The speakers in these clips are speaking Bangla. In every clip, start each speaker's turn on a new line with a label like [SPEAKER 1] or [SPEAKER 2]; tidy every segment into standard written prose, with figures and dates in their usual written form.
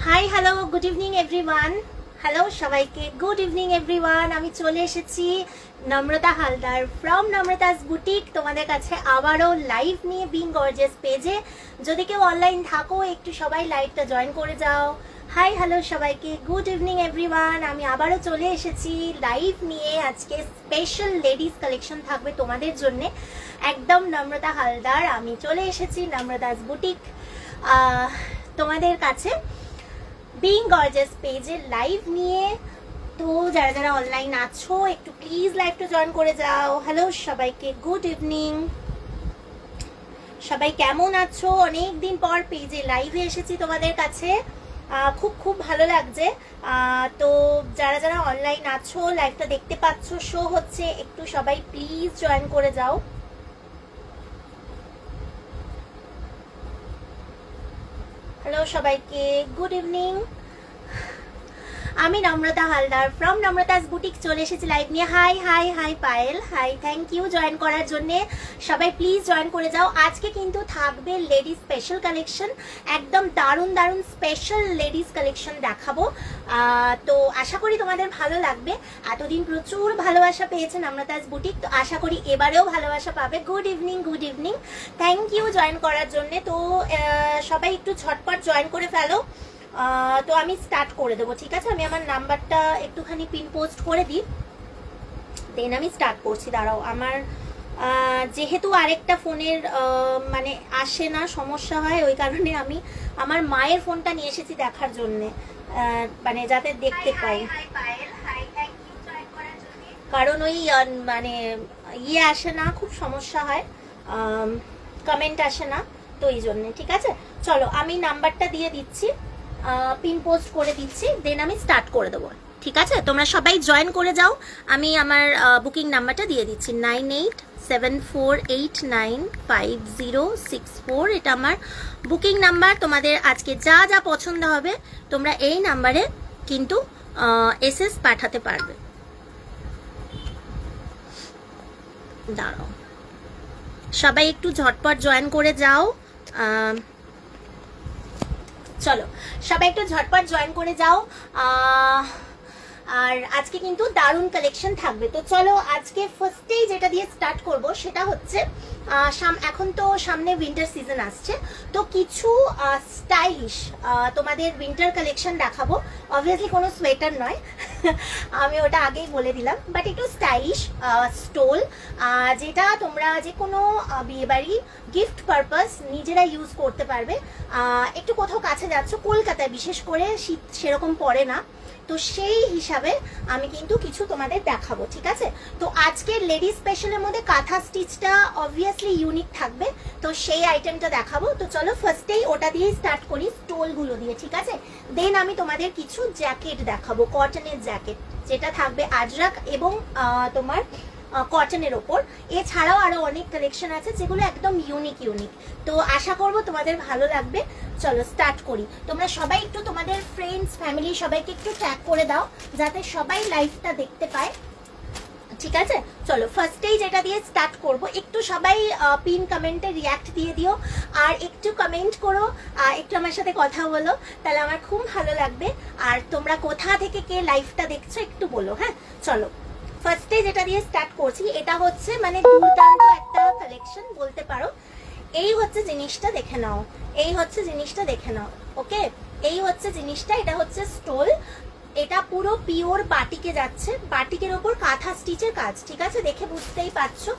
[SPEAKER 1] Hi hello good evening everyone. Hello সবাইকে, গুড ইভিনিং এভরিওয়ান। আমি চলে এসেছি নম্রতা হালদার ফ্রম নম্রতাস বুটিক তোমাদের কাছে আবারও লাইভ নিয়ে, বিং গর্জিয়াস পেজে। যদি কেউ অনলাইন থাকো একটু সবাই লাইভটা জয়েন করে যাও। হাই হ্যালো সবাইকে, গুড ইভিনিং এভরিওয়ান। আমি আবারও চলে এসেছি লাইভ নিয়ে। আজকে স্পেশাল লেডিস কালেকশন থাকবে তোমাদের জন্য, একদম নম্রতা হালদার। আমি চলে এসেছি নম্রতাস বুটিক তোমাদের কাছে বিং গর্জিয়াস পেজে লাইভ নিয়ে। তো যারা যারা অনলাইন আছো একটু প্লিজ লাইভটা জয়েন করে যাও। হ্যালো সবাইকে, গুড ইভিনিং। সবাই কেমন আছো? অনেক দিন পর পেজে লাইভে এসেছি তোমাদের কাছে, খুব খুব ভালো লাগছে। তো যারা যারা অনলাইন আছো লাইভটা দেখতে পাচ্ছ, শো হচ্ছে, একটু সবাই প্লিজ জয়েন করে যাও। হ্যালো সবাইকে, গুড ইভিনিং। আমি নম্রতা হালদার ফ্রম নম্রতাস বুটিক চলে এসেছি লাইভ নিয়ে। Hi hi hi Payel, hi, thank you join করার জন্য। সবাই প্লিজ জয়েন করে যাও। আজকে কিন্তু থাকবে লেডিস স্পেশাল কালেকশন, একদম দারুণ দারুণ স্পেশাল লেডিস কালেকশন দেখাবো। তো আশা করি তোমাদের ভালো লাগবে। এতদিন প্রচুর ভালোবাসা পেয়েছে নম্রতাস বুটিক, তো আশা করি এবারেও ভালোবাসা পাবে। Good evening, good evening, thank you join করার জন্য। তো সবাই একটু ঝটপট জয়েন করে ফেলো। তো আমি স্টার্ট করে দেবো, ঠিক আছে? আমি আমার নাম্বারটা একটুখানি পিন পোস্ট করে দিই, দেন আমি স্টার্ট করছি। দাঁড়াও, আমার যেহেতু আরেকটা ফোনের মানে আসে না, সমস্যা হয়, ওই কারণে আমি আমার মায়ের ফোনটা নিয়ে এসেছি দেখার জন্যে, মানে যাতে দেখতে পাই। কারণ ওই মানে ইয়ে আসে না, খুব সমস্যা হয়, কমেন্ট আসে না, তো এই জন্যে। ঠিক আছে, চলো আমি নাম্বারটা দিয়ে দিচ্ছি, পিন পোস্ট করে দিচ্ছি, দেন আমি স্টার্ট করে দেবো। ঠিক আছে, তোমরা সবাই জয়েন করে যাও। আমি আমার বুকিং নাম্বারটা দিয়ে দিচ্ছি, 9874895064। এটা আমার বুকিং নাম্বার। তোমাদের আজকে যা যা পছন্দ হবে তোমরা এই নাম্বারে কিন্তু এসএস পাঠাতে পারবে। দাঁড়াও, সবাই একটু ঝটপট জয়েন করে যাও। চলো সবাই একটু ঝটপট জয়েন করে যাও। আর আজকে কিন্তু দারুণ কালেকশন থাকবে। তো চলো আজকে ফার্স্টেই যেটা দিয়ে স্টার্ট করব সেটা হচ্ছে, এখন তো সামনে উইন্টার সিজন আসছে, তো কিছু স্টাইলিশ তোমাদের উইন্টার কালেকশন দেখাবো। অবভিয়াসলি কোনো সোয়েটার নয়, আমি ওটা আগেই বলে দিলাম, বাট একটু স্টাইলিশ স্টোল, যেটা তোমরা যে কোনো বিয়েবাড়ি গিফট পারপাস নিজেরা ইউজ করতে পারবে। একটু কোথাও কাছে যাচ্ছ, কলকাতায় বিশেষ করে শীত সেরকম পড়ে না, তো সেই হিসাবে আমি কিন্তু কিছু তোমাদের দেখাবো। ঠিক আছে, তো আজকের লেডিস স্পেশালের মধ্যে কাঁথা স্টিচটা অবভিয়াসলি ইউনিক থাকবে, তো সেই আইটেমটা দেখাবো। তো চলো ফার্স্টেই ওটা দিয়ে স্টার্ট করি, স্টোলগুলো দিয়ে। ঠিক আছে, দেন আমি তোমাদের কিছু জ্যাকেট দেখাবো, কটনের জ্যাকেট, যেটা থাকবে আজরাক এবং তোমার কটনের ওপর। এছাড়াও আরো অনেক কালেকশন আছে যেগুলো একদম ইউনিক ইউনিক, তো আশা করব তোমাদের ভালো লাগবে। চলো স্টার্ট করি। তোমরা সবাই একটু তোমাদের ফ্রেন্ডস ফ্যামিলি সবাইকে একটু ট্যাগ করে দাও, যাতে সবাই লাইভটা দেখতে পায়। ঠিক আছে, চলো ফার্স্টেই যেটা দিয়ে স্টার্ট করব, একটু সবাই পিন কমেন্টে রিয়াক্ট দিয়ে দিও, আর একটু কমেন্ট করো, একটু আমার সাথে কথা বলো, তাহলে আমার খুব ভালো লাগবে। আর তোমরা কোথা থেকে কে লাইভটা দেখছো একটু বলো। হ্যাঁ, চলো ফার্স্টে যেটা দিয়ে স্টার্ট করছি, এটা হচ্ছে মানে দুর্দান্ত একটা কালেকশন বলতে পারো। এই হচ্ছে জিনিসটা, দেখে নাও, এই হচ্ছে জিনিসটা, দেখে নাও। ওকে, এই হচ্ছে জিনিসটা, এটা হচ্ছে স্টোল, এটা পুরো পিওর বাটিকে যাচ্ছে, বাটিকের ওপর কাঁথা স্টিচের কাজ। ঠিক আছে, দেখে বুঝতেই পারছো,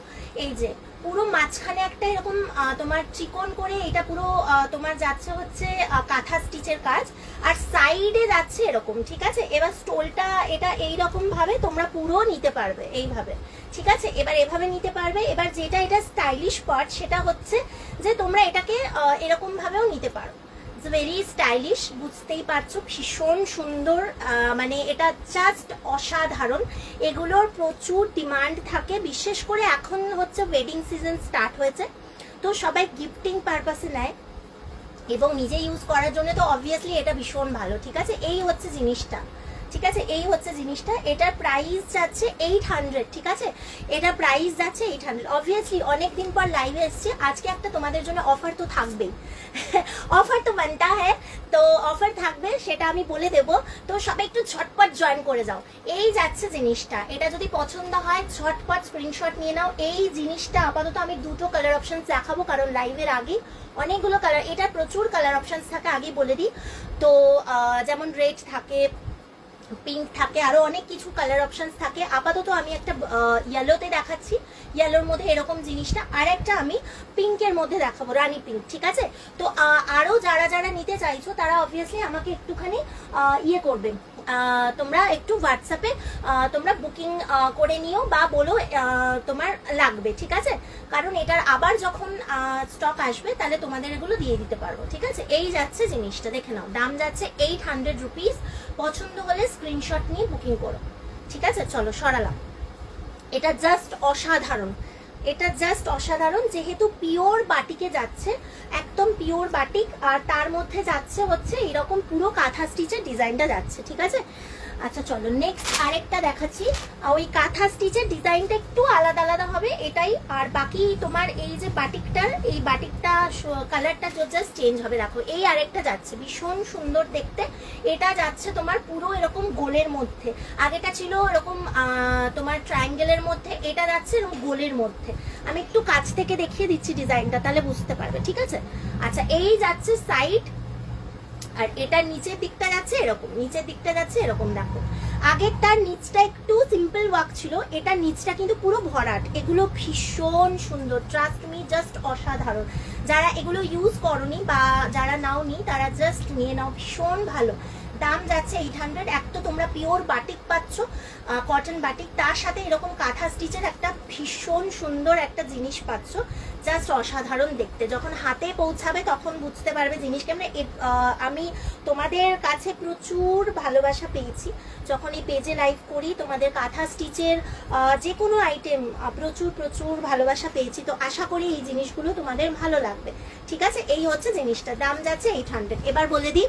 [SPEAKER 1] এই যে পুরো মাঝখানে একটা এরকম তোমার চিকন করে এটা পুরো তোমার যাচ্ছে হচ্ছে কাঁথা স্টিচের কাজ, আর সাইডে যাচ্ছে এরকম। ঠিক আছে, এবার স্টোলটা এটা এইরকম ভাবে তোমরা পুরো নিতে পারবে এইভাবে। ঠিক আছে, এবার এভাবে নিতে পারবে। এবার যেটা এটা স্টাইলিশ পার্ট সেটা হচ্ছে যে তোমরা এটাকে এরকম ভাবেও নিতে পারো, ভেরি স্টাইলিশ, বুঝতেই পারছো, ভীষণ সুন্দর, মানে এটা জাস্ট অসাধারণ। এগুলোর প্রচুর ডিমান্ড থাকে, বিশেষ করে এখন হচ্ছে ওয়েডিং সিজন স্টার্ট হয়েছে, তো সবাই গিফটিং পারপাসে নেয় এবং নিজে ইউজ করার জন্য, তো অবভিয়াসলি এটা ভীষণ ভালো। ঠিক আছে, এই হচ্ছে জিনিসটা, ঠিক আছে, এই হচ্ছে জিনিসটা। এটার প্রাইস যাচ্ছে 800, ঠিক আছে, এটা প্রাইস যাচ্ছে 800। অবভিয়াসলি অনেকদিন পর লাইভে এসছে, আজকে একটা তোমাদের জন্য অফার তো থাকবেই অফার তো বানতা হ্যাঁ, তো অফার থাকবে সেটা আমি বলে দেব। তো সবাই একটু ঝটপট জয়েন করে যাও। এই যাচ্ছে জিনিসটা, এটা যদি পছন্দ হয় ঝটপট স্ক্রিনশট নিয়ে নাও। এই জিনিসটা আপাতত আমি দুটো কালার অপশন দেখাবো, কারণ লাইভের আগে অনেকগুলো কালার, এটা প্রচুর কালার অপশন থাকে, আগে বলে দিই। তো যেমন রেড থাকে, পিঙ্ক থাকে, আরো অনেক কিছু কালার অপশনস থাকে। আপাতত আমি একটা ইয়েলোতে দেখাচ্ছি, ইয়েলোর মধ্যে এরকম জিনিসটা, আর একটা আমি পিঙ্কের মধ্যে দেখাবো, রানী পিঙ্ক, ঠিক আছে। তো আরো যারা যারা নিতে চাইছো তারা অবভিয়াসলি আমাকে একটুখানি ইয়ে করবে, তোমরা একটু হোয়াটসঅ্যাপে তোমরা বুকিং করে নিও বা বলো তোমার লাগবে, ঠিক আছে, কারণ এটার আবার যখন স্টক আসবে তাহলে তোমাদের এগুলো দিয়ে দিতে পারবো, ঠিক আছে। এই যাচ্ছে জিনিসটা, দেখে নাও, দাম যাচ্ছে 800 রুপিস। পছন্দ হলে স্ক্রিনশট নিয়ে বুকিং করো, ঠিক আছে। চলো সরালাম, এটা জাস্ট অসাধারণ, এটা জাস্ট অসাধারণ, যেহেতু পিওর বাটিকে যাচ্ছে, একদম পিওর বাটিক, আর তার মধ্যে যাচ্ছে হচ্ছে এরকম পুরো কাঁথা স্টিচের ডিজাইনটা যাচ্ছে, ঠিক আছে। আচ্ছা চলো নেক্সট আরেকটা দেখাচ্ছি। ওই কাঁথা স্টিচের ডিজাইনটা একটু আলাদা আলাদা হবে এটাই, আর বাকি তোমার এই যে বাটিকটার, এই বাটিকটা কালারটা জাস্ট চেঞ্জ হবে। দেখো এই আরেকটা যাচ্ছে ভীষণ সুন্দর দেখতে, এটা যাচ্ছে তোমার পুরো এরকম গোলের মধ্যে, আগেটা ছিল এরকম তোমার ট্রায়াঙ্গেলের মধ্যে, এটা যাচ্ছে এরকম গোলের মধ্যে। আমি একটু কাছ থেকে দেখিয়ে দিচ্ছি ডিজাইনটা, তাহলে বুঝতে পারবে, ঠিক আছে। আচ্ছা এই যাচ্ছে সাইড, আর এটা নিচের দিকটা যাচ্ছে এরকম, নিচের দিকটা যাচ্ছে এরকম। দেখো আগেরটার নিচটা একটু সিম্পল ওয়ার্ক ছিল, এটা নিচটা কিন্তু পুরো ভরাট। এগুলো ভীষণ সুন্দর, ট্রাস্ট মি, জাস্ট অসাধারণ। যারা এগুলো ইউজ করনি বা যারা নাওনি তারা জাস্ট নিয়ে নাও, ভীষণ ভালো। দাম যাচ্ছে 800। এক তো তোমরা পিওর বাটিক পাচ্ছ, কটন বাটিক, তার সাথে এরকম কাঁথা স্টিচের একটা ভীষণ সুন্দর একটা জিনিস পাচ্ছ, জাস্ট অসাধারণ দেখতে। যখন হাতে পৌঁছাবে তখন বুঝতে পারবে জিনিস কেমন। আমি তোমাদের কাছে প্রচুর ভালোবাসা পেয়েছি যখন এই পেজে লাইভ করি, তোমাদের কাঁথা স্টিচের যে কোনো আইটেম প্রচুর প্রচুর ভালোবাসা পেয়েছি। তো আশা করি এই জিনিসগুলো তোমাদের ভালো লাগবে, ঠিক আছে। এই হচ্ছে জিনিসটা, দাম যাচ্ছে 800। এবার বলে দিই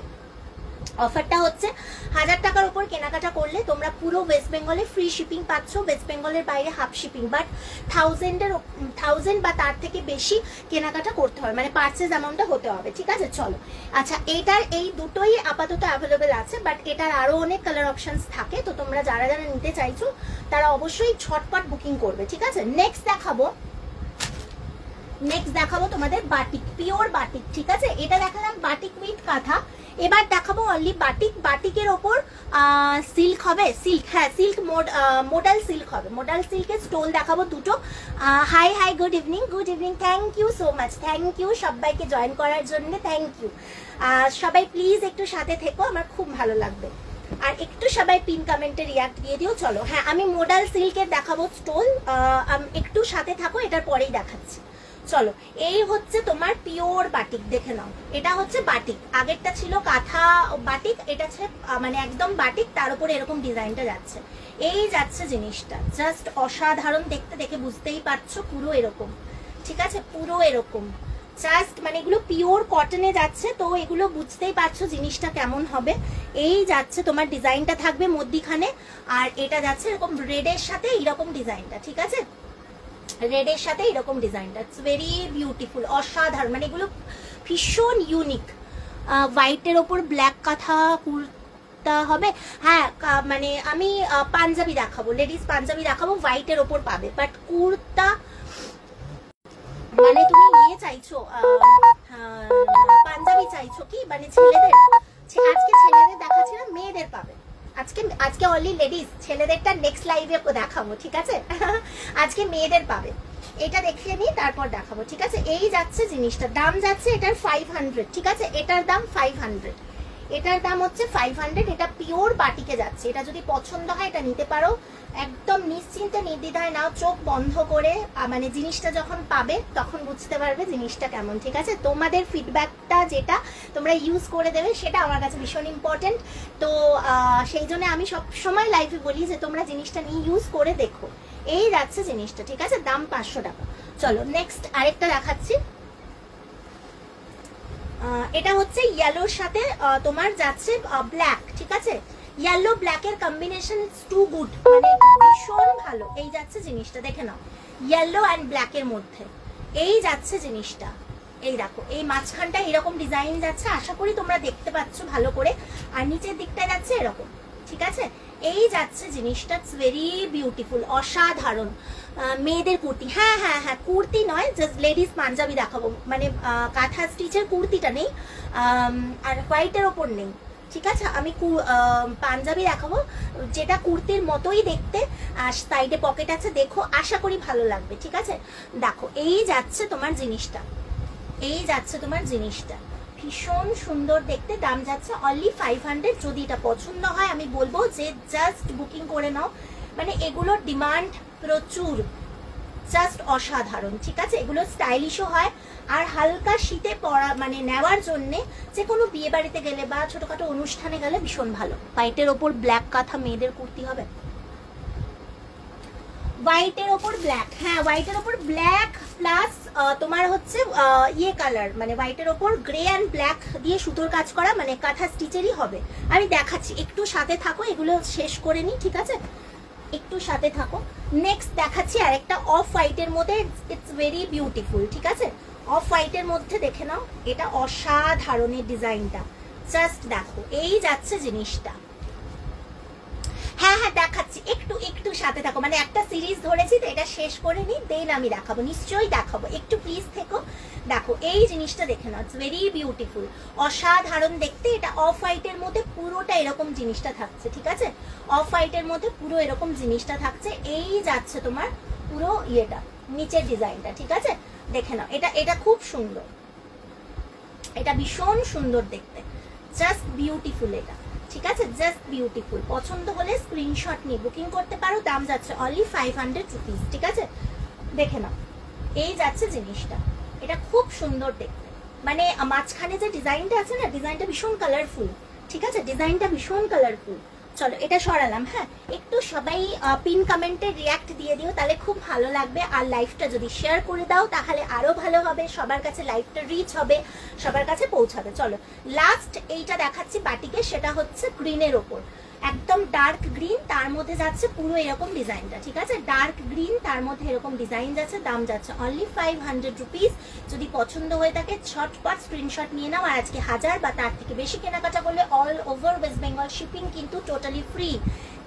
[SPEAKER 1] অফারটা হচ্ছে 1000 টাকার উপর কেনাকাটা করলে তোমরা পুরো ওয়েস্ট বেঙ্গলে ফ্রি শিপিং পাচ্ছ, ওয়েস্ট বেঙ্গলের বাইরে হাফ শিপিং, বাট 1000 বা তার থেকে বেশি কেনাকাটা করতে হবে, মানে পারচেজ অ্যামাউন্টটা হতে হবে, ঠিক আছে। চলো আচ্ছা, এটার এই দুটোই আপাতত অ্যাভেলেবেল আছে, বাট এটার আরো অনেক কালার অপশনস থাকে। তো তোমরা যারা যারা নিতে চাইছো তারা অবশ্যই ঝটপট বুকিং করবে, ঠিক আছে। নেক্সট দেখাবো তোমাদের বাটিক, পিওর বাটিক, ঠিক আছে। এটা দেখালাম বাটিক উইথ কাঁথা, এবার দেখাবো অনলি বাটিক। বাটিকের ওপর সিল্ক হবে, সিল্ক, হ্যাঁ সিল্ক, মোডাল সিল্ক হবে, মোডাল সিল্কের স্টোল দেখাবো দুটো। Hi hi, good evening, good evening, thank you so much, thank you সবাইকে জয়েন করার জন্য, থ্যাংক ইউ। সবাই প্লিজ একটু সাথে থেকো, আমার খুব ভালো লাগবে, আর একটু সবাই পিন কমেন্টে রিয়াক্ট দিয়ে দিও। চলো হ্যাঁ, আমি মোডাল সিল্কের দেখাবো স্টোল, একটু সাথে থাকো, এটার পরেই দেখাচ্ছি। চলো এই হচ্ছে তোমার পিওর বাটিক, দেখে নাও, এটা হচ্ছে বাটিক, আগেরটা ছিল কাঁথা বাটিক, এটা হচ্ছে মানে একদম বাটিক, তার উপরে এরকম ডিজাইনটা যাচ্ছে। এই যাচ্ছে জিনিসটা, জাস্ট অসাধারণ দেখতে, দেখে বুঝতেই পারছো পুরো এরকম, ঠিক আছে, পুরো এরকম জাস্ট, মানে এগুলো পিওর কটনে যাচ্ছে, তো এগুলো বুঝতেই পারছো জিনিসটা কেমন হবে। এই যাচ্ছে তোমার ডিজাইনটা থাকবে মধ্যিখানে, আর এটা যাচ্ছে এরকম রেডের সাথে এইরকম ডিজাইনটা, ঠিক আছে, রেডের সাথে এরকম ডিজাইনটা, ইটস ভেরি বিউটিফুল, অসাধারণ, মানে এগুলো ভীষণ ইউনিক। হোয়াইটের ওপর ব্ল্যাক কাঁথা কুর্তা হবে, হ্যাঁ মানে আমি পাঞ্জাবি দেখাবো, লেডিস পাঞ্জাবি দেখাবো, হোয়াইটের ওপর পাবে, বাট কুর্তা মানে তুমি নিয়ে চাইছো পাঞ্জাবি চাইছো কি, মানে ছেলেদের, আজকে ছেলেদের দেখাচ্ছি না, মেয়েদের পাবে আজকে অনলি লেডিস, ছেলেদেরটা নেক্সট লাইভে দেখাবো, ঠিক আছে আজকে মেয়েদের পাবে, এটা দেখিয়ে নিই তারপর দেখাবো, ঠিক আছে। এই যাচ্ছে জিনিসটা, দাম যাচ্ছে এটার 500, ঠিক আছে, এটার দাম 500, এটার দাম হচ্ছে 500, এটা পিওর বাটিকে যাচ্ছে। এটা যদি পছন্দ হয় এটা নিতে পারো, একদম নিশ্চিন্তে নির্দ্বিধায় নাও, চোখ বন্ধ করে, মানে জিনিসটা যখন পাবে তখন বুঝতে পারবে জিনিসটা কেমন, ঠিক আছে। তোমাদের ফিডব্যাকটা যেটা তোমরা ইউজ করে দেবে সেটা আমার কাছে ভীষণ ইম্পর্টেন্ট। তো সেই জন্য আমি সব সময় লাইভে বলি যে তোমরা জিনিসটা নিয়ে ইউজ করে দেখো। এই যাচ্ছে জিনিসটা, ঠিক আছে, দাম 500 টাকা। চলো নেক্সট আরেকটা দেখাচ্ছি, এটা হচ্ছে ইয়েলোর সাথে তোমার যাচ্ছে ব্ল্যাক, ঠিক আছে, ইয়েলো ব্ল্যাকের কম্বিনেশন ইটস টু গুড, মানে ভীষণ ভালো। এই যাচ্ছে জিনিসটা, দেখে নাও, ইয়েলো অ্যান্ড ব্ল্যাকের মধ্যে এই যাচ্ছে জিনিসটা। এই দেখো এই মাঝখানটা এরকম ডিজাইন যাচ্ছে, আশা করি তোমরা দেখতে পাচ্ছ ভালো করে, আর নিচের দিকটা যাচ্ছে এরকম, ঠিক আছে। এই যাচ্ছে জিনিসটা, ইটস ভেরি বিউটিফুল, অসাধারণ। মেয়েদের কুর্তি, হ্যাঁ হ্যাঁ হ্যাঁ, কুর্তি নয়, জাস্ট লেডিস পাঞ্জাবি দেখাবো, মানে কাঁথা স্টিচের কুর্তিটা নেই, আর হোয়াইটের ওপর নেই, ঠিক আছে। আমি পাঞ্জাবি দেখাবো, যেটা কুর্তির মতোই দেখতে, আর সাইডে পকেট আছে, দেখো আশা করি ভালো লাগবে, ঠিক আছে। দেখো এই যাচ্ছে তোমার জিনিসটা, এই যাচ্ছে তোমার জিনিসটা, ভীষণ সুন্দর দেখতে। দাম যাচ্ছে অনলি 500। যদি এটা পছন্দ হয় আমি বলবো যে জাস্ট বুকিং করে নাও, মানে এগুলোর ডিমান্ড প্রচুর, জাস্ট অসাধারণ, ঠিক আছে। এগুলো স্টাইলিশও হয়, আর হালকা শীতে পরা মানে নেওয়ার জন্যে, যে কোনো বিয়ে বাড়িতে গেলে বা ছোটখাটো অনুষ্ঠানে গেলে ভীষণ ভালো। হোয়াইটের ওপর ব্ল্যাক কাঁথা মেয়েদের কুর্তি হবে, হোয়াইটের ওপর ব্ল্যাক, হ্যাঁ হোয়াইটের ওপর ব্ল্যাক প্লাস তোমার হচ্ছে ইয়ে কালার, মানে হোয়াইটের ওপর গ্রে অ্যান্ড ব্ল্যাক দিয়ে সুতোর কাজ করা, মানে কাঁথা স্টিচেরই হবে। আমি দেখাচ্ছি, একটু সাথে থাকো, এগুলো শেষ করে নি, ঠিক আছে, একটু সাথে থাকো। নেক্সট দেখাচ্ছি আরেকটা অফ হোয়াইটের মধ্যে, ইটস ভেরি বিউটিফুল, ঠিক আছে। অফ হোয়াইটের মধ্যে দেখে নাও, এটা অসাধারণের ডিজাইনটা, জাস্ট দেখো এই যাচ্ছে জিনিসটা। হ্যাঁ হ্যাঁ দেখাচ্ছি, একটু একটু সাথে থাকো, মানে একটা সিরিজ ধরেছি তো, এটা শেষ করে নি, দেন আমি দেখাবো, নিশ্চয়ই দেখাবো, একটু প্লিজ থেকো। দেখো এই জিনিসটা দেখে নাও, ইটস ভেরি বিউটিফুল, অসাধারণ দেখতে। এটা অফ হোয়াইটের মধ্যে পুরোটা এরকম জিনিসটা থাকছে, ঠিক আছে, অফ হোয়াইটের মধ্যে পুরো এরকম জিনিসটা থাকছে। এই যাচ্ছে তোমার পুরো ইয়েটা, নিচের ডিজাইনটা, ঠিক আছে, দেখে নাও। এটা এটা খুব সুন্দর, এটা ভীষণ সুন্দর দেখতে, জাস্ট বিউটিফুল এটা, ঠিক আছে, জাস্ট বিউটিফুল। পছন্দ হলে স্ক্রিনশট নিয়ে বুকিং করতে পারো। দাম যাচ্ছে অনলি 500 রুপিস, ঠিক আছে, দেখে নাও। এই যাচ্ছে জিনিসটা, এটা খুব সুন্দর দেখতে, মানে মাঝখানে যে ডিজাইনটা আছে না, ডিজাইনটা ভীষণ কালারফুল, ঠিক আছে, ডিজাইনটা ভীষণ কালারফুল। চলো এটা সরালাম, হ্যাঁ একটু সবাই পিন কমেন্টে রিয়াক্ট দিয়ে দিও, তাহলে খুব ভালো লাগবে। আর লাইভটা যদি শেয়ার করে দাও তাহলে আরো ভালো হবে, সবার কাছে লাইভটা রিচ হবে, সবার কাছে পৌঁছাবে। চলো লাস্ট এইটা দেখাচ্ছি বাটিকে, সেটা হচ্ছে গ্রিনের ওপর, একদম ডার্ক গ্রিন, তার মধ্যে যাচ্ছে পুরো এরকম ডিজাইনটা, ঠিক আছে, ডার্ক গ্রিন তার মধ্যে এরকম ডিজাইন যাচ্ছে। দাম যাচ্ছে অনলি 500 রুপিস। যদি পছন্দ হয়ে থাকে ঝটপট স্ক্রিনশট নিয়ে নাও। আর আজকে 1000 বা তার থেকে বেশি কেনাকাটা করলে all over West Bengal shipping কিন্তু টোটালি ফ্রি,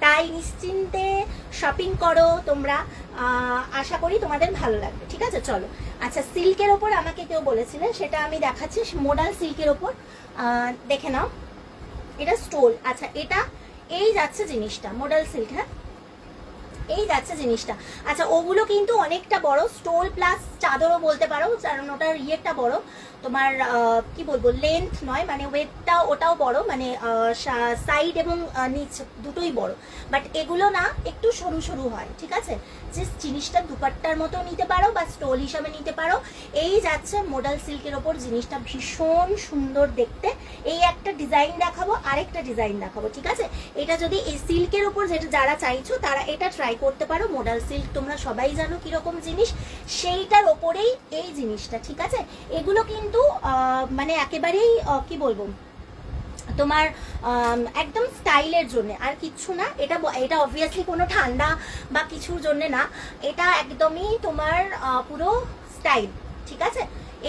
[SPEAKER 1] তাই নিশ্চিন্তে শপিং করো তোমরা, আশা করি তোমাদের ভালো লাগবে, ঠিক আছে। চলো আচ্ছা, সিল্কের ওপর আমাকে কেউ বলেছিলে, সেটা আমি দেখাচ্ছি, মোডাল সিল্কের ওপর দেখে নাও, এটা স্টোল, আচ্ছা এটা এই যাচ্ছে জিনিসটা, মোডাল সিল্ক, হ্যাঁ এই যাচ্ছে জিনিসটা। আচ্ছা ওগুলো কিন্তু অনেকটা বড়, স্টোল প্লাস চাদরও বলতে পারো, কারণ ওটার ইয়েটা বড়, তোমার কি বলবো লেন্থ নয়, মানে ওয়েটটা ওটাও বড়, মানে সাইড এবং নিচ দুটোই বড়, বাট এগুলো না একটু সরু সরু হয়, ঠিক আছে। যে জিনিসটা দুপাট্টার মতো নিতে পারো বা স্টোল হিসাবে নিতে পারো। এই যাচ্ছে মোডাল সিল্কের ওপর, জিনিসটা ভীষণ সুন্দর দেখতে। এই একটা ডিজাইন দেখাবো, আরেকটা ডিজাইন দেখাবো, ঠিক আছে। এটা যদি এই সিল্কের ওপর যেটা যারা চাইছো তারা এটা ট্রাই করতে পারো। মোডাল সিল্ক তোমরা সবাই জানো কিরকম জিনিস, সেইটার ওপরেই এই জিনিসটা, ঠিক আছে। এগুলো কিন্তু মানে একেবারেই কি বলবো তোমার একদম স্টাইলের জন্য, আর কিচ্ছু না। এটা এটা অবভিয়াসলি কোনো ঠান্ডা বা কিছুর জন্য না, এটা একদমই তোমার পুরো স্টাইল, ঠিক আছে।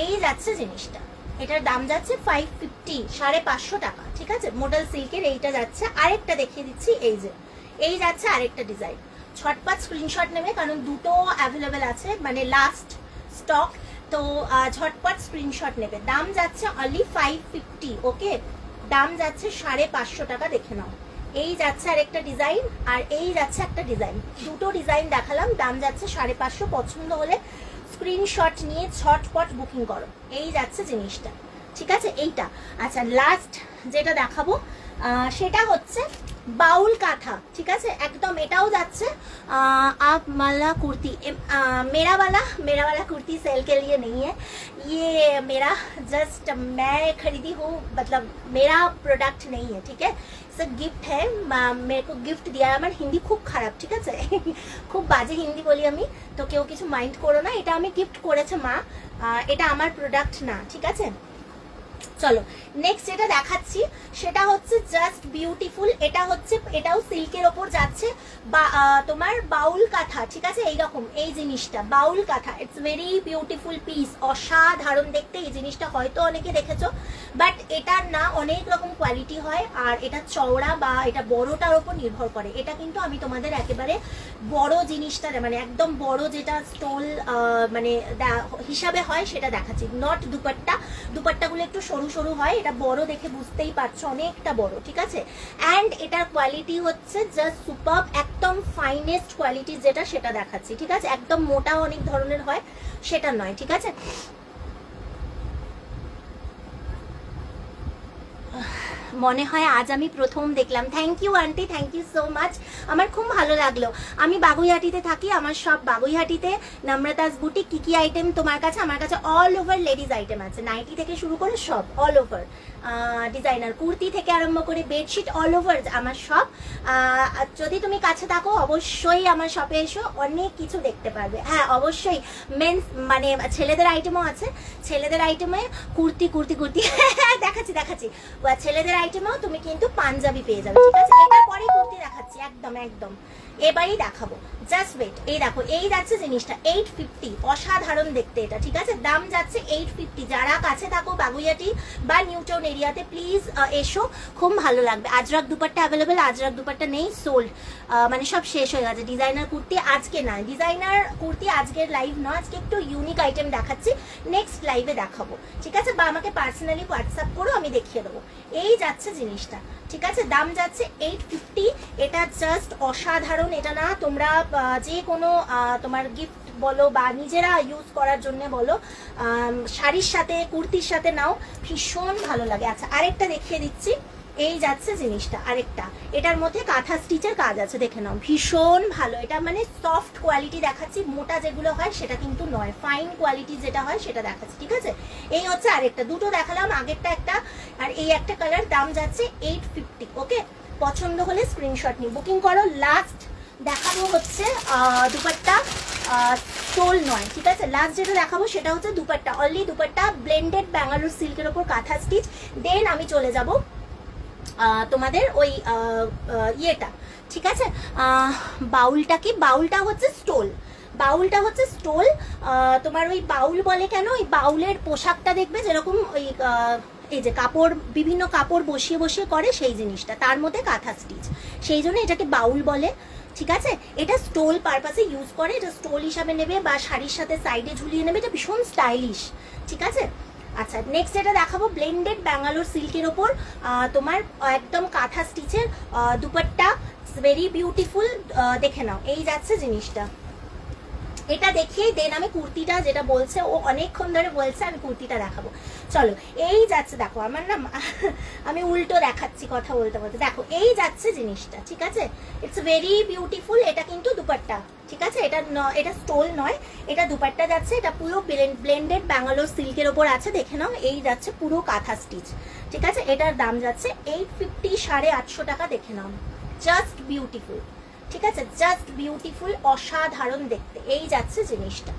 [SPEAKER 1] এই যাচ্ছে জিনিসটা, এটার দাম যাচ্ছে 550, 550 টাকা, ঠিক আছে। মোডাল সিল্কের এইটা যাচ্ছে। আরেকটা দেখিয়ে দিচ্ছি, এই যে এই যাচ্ছে আরেকটা ডিজাইন। ছটপট স্ক্রিনশট নেবে, কারণ দুটো অ্যাভেলেবেল আছে, মানে লাস্ট স্টক, তো ঝটপট স্ক্রিনশট নেবে। দাম যাচ্ছে অনলি 550, ওকে, দাম যাচ্ছে 550 টাকা, দেখে নাও। এই যাচ্ছে আরেকটা ডিজাইন, আর এই যাচ্ছে একটা ডিজাইন, দুটো ডিজাইন দেখালাম, দাম যাচ্ছে 550। পছন্দ হলে স্ক্রিনশট নিয়ে ঝটপট বুকিং করো। এই যাচ্ছে জিনিসটা, ঠিক আছে, এইটা। আচ্ছা লাস্ট যেটা দেখাবো সেটা হচ্ছে বাউল কাঁথা, ঠিক আছে, একদম এটাও যাচ্ছে आप माला कुर्ती, मेरा वाला कुर्ती सेल के लिए नहीं है, ये मेरा जस्ट मैं खरीदी हूँ, मतलब मेरा प्रोडक्ट नहीं है, ठीक है, सर गिफ्ट है, मेरे को गिफ्ट दिया है। আমার হিন্দি খুব খারাপ, ঠিক আছে, খুব বাজে হিন্দি বলি আমি, তো কেউ কিছু মাইন্ড করো না। এটা আমি গিফট করেছে মা, এটা আমার প্রোডাক্ট না, ঠিক আছে। চলো নেক্সট যেটা দেখাচ্ছি সেটা হচ্ছে জাস্ট বিউটিফুল। এটা হচ্ছে, এটাও সিল্কের ওপর যাচ্ছে, বা তোমার বাউল কাঁথা, ঠিক আছে, এইরকম এই জিনিসটা বাউল কাঁথা। ইটস ভেরি বিউটিফুল পিস, অসাধারণ দেখতে। এই জিনিসটা হয়তো অনেকে দেখেছো, বাট এটার না অনেক রকম কোয়ালিটি হয়, আর এটা চওড়া বা এটা বড়টার ওপর নির্ভর করে। এটা কিন্তু আমি তোমাদের একেবারে বড় জিনিসটা, মানে একদম বড় যেটা স্টোল মানে হিসাবে হয় সেটা দেখাচ্ছি, নট দুপাট্টা। দুপাট্টাগুলো একটু সরু সরু হয়, এটা বড় দেখে বুঝতেই পারছো, অনেকটা বড়, ঠিক আছে। অ্যান্ড এটার কোয়ালিটি হচ্ছে জাস্ট সুপারব, একদম ফাইনেস্ট কোয়ালিটি যেটা সেটা দেখাচ্ছি, ঠিক আছে। একদম মোটা অনেক ধরনের হয় সেটা নয়, ঠিক আছে। মনে হয় আজ আমি প্রথম দেখলাম। Thank you aunty, thank you so much, আমার খুব ভালো লাগলো। আমি বাগুইহাটিতে থাকি, আমার সব বাগুইহাটিতে নম্রতাস বুটিক। কি কি আইটেম তোমার কাছে? আমার কাছে অল ওভার লেডিস আইটেম আছে, নাইটি থেকে শুরু করে সব অল ওভার, ডিজাইনার কুর্তি থেকে আরম্ভ করে বেডশিট, অল ওভার আমার সব। যদি তুমি কাছে থাকো অবশ্যই আমার শপে এসো, অনেক কিছু দেখতে পারবে। হ্যাঁ অবশ্যই মেন্স মানে ছেলেদের আইটেমও আছে, ছেলেদের আইটেমে কুর্তি কুর্তি কুর্তি দেখাচ্ছি দেখাচ্ছি। ছেলেদের আইটেমেও তুমি কিন্তু পাঞ্জাবি পেয়ে যাবে, ঠিক আছে। এটার পরে কুর্তি দেখাচ্ছি, একদম একদম এবারই দেখাবো, জাস্ট ওয়েট। এই দেখো, এই যাচ্ছে জিনিসটা 850, অসাধারণ দেখতে এটা, ঠিক আছে। দাম যাচ্ছে 850। যারা কাছে থাকো বাগুইহাটি বা নিউ টাউন এরিয়াতে প্লিজ এসো, খুব ভালো লাগবে। আজরাক দুপাট্টা অ্যাভেলেবেল, আজরাক দুপাট্টা নেই, সোল্ড, মানে সব শেষ হয়ে গেছে। ডিজাইনার কুর্তি আজকে নয়, ডিজাইনার কুর্তি আজকের লাইভ নয়, আজকে একটু ইউনিক আইটেম দেখাচ্ছি, নেক্সট লাইভে দেখাবো, ঠিক আছে। বা আমাকে পার্সোনালি হোয়াটসঅ্যাপ করো, আমি দেখিয়ে দেবো। এই যাচ্ছে জিনিসটা, ঠিক আছে। দাম যাচ্ছে 850। এটা জাস্ট অসাধারণ। এটা না তোমরা যে কোনো তোমার গিফট বলো বা নিজেরা ইউজ করার জন্য বলো, শাড়ির সাথে কুর্তির সাথে নাও, ভীষণ ভালো লাগে। আচ্ছা আরেকটা দেখিয়ে দিচ্ছি, এই যাচ্ছে জিনিসটা আরেকটা, এটার মধ্যে কাঁথা স্টিচের কাজ আছে, দেখে নাও, ভীষণ ভালো। এটা মানে সফট কোয়ালিটি দেখাচ্ছি, মোটা যেগুলো হয় সেটা কিন্তু নয়, ফাইন কোয়ালিটি যেটা হয় সেটা দেখাচ্ছি, ঠিক আছে। এই হচ্ছে আরেকটা, দুটো দেখালাম, আগেরটা একটা আর এই একটা কালার। দাম যাচ্ছে 850, ওকে। পছন্দ হলে স্ক্রিনশট নিয়ে বুকিং করো। লাস্ট দেখাবো হচ্ছে দুপাট্টা, স্টোল নয়, ঠিক আছে। লাস্ট যেটা দেখাবো সেটা হচ্ছে দুপাট্টা, অনলি দুপাট্টা, ব্লেন্ডেড ব্যাঙ্গালোর সিল্কের ওপর কাঁথা স্টিচ। দেন আমি চলে যাব তোমাদের ওই ইয়েটা, ঠিক আছে। বাউলটা কি? বাউলটা হচ্ছে স্টোল, বাউলটা হচ্ছে স্টোল। তোমার ওই বাউল বলে কেন? ওই বাউলের পোশাকটা দেখবে যেরকম ওই এই যে কাপড়, বিভিন্ন কাপড় বসিয়ে বসিয়ে করে সেই জিনিসটা, তার মধ্যে কাঁথা স্টিচ, সেই জন্য এটাকে বাউল বলে, ঠিক আছে। এটা স্টোল পারপাসে ইউজ করে, এটা স্টোল হিসাবে নেবে বা শাড়ির সাথে সাইডে ঝুলিয়ে নেবে, এটা ভীষণ স্টাইলিশ, ঠিক আছে। আচ্ছা নেক্সট যেটা দেখাবো, ব্লেন্ডেড ব্যাঙ্গালোর সিল্কের ওপর তোমার একদম কাঁথা স্টিচের দুপাট্টা, ভেরি বিউটিফুল, দেখে নাও। এই যাচ্ছে জিনিসটা, এটা দেখিয়েই দেন আমি কুর্তিটা, যেটা বলছে ও অনেকক্ষণ ধরে বলছে, আমি কুর্তিটা দেখাবো। চলো এই যাচ্ছে, দেখো আমার না আমি উল্টো দেখাচ্ছি কথা বলতে বলতে। দেখো এই যাচ্ছে জিনিসটা, ঠিক আছে। It's very beautiful. এটা কিন্তু দুপাট্টা, ঠিক আছে। এটা স্টোল নয়, এটা দুপাট্টা যাচ্ছে। এটা পুরো ব্লেন্ডেড ব্যাঙ্গালোর সিল্কের ওপর আছে, দেখে নাও। এই যাচ্ছে পুরো কাঁথা স্টিচ, ঠিক আছে। এটার দাম যাচ্ছে 850, 850 টাকা, দেখে নাও। জাস্ট বিউটিফুল, ঠিক আছে, জাস্ট বিউটিফুল, অসাধারণ দেখতে। এই যাচ্ছে জিনিসটা।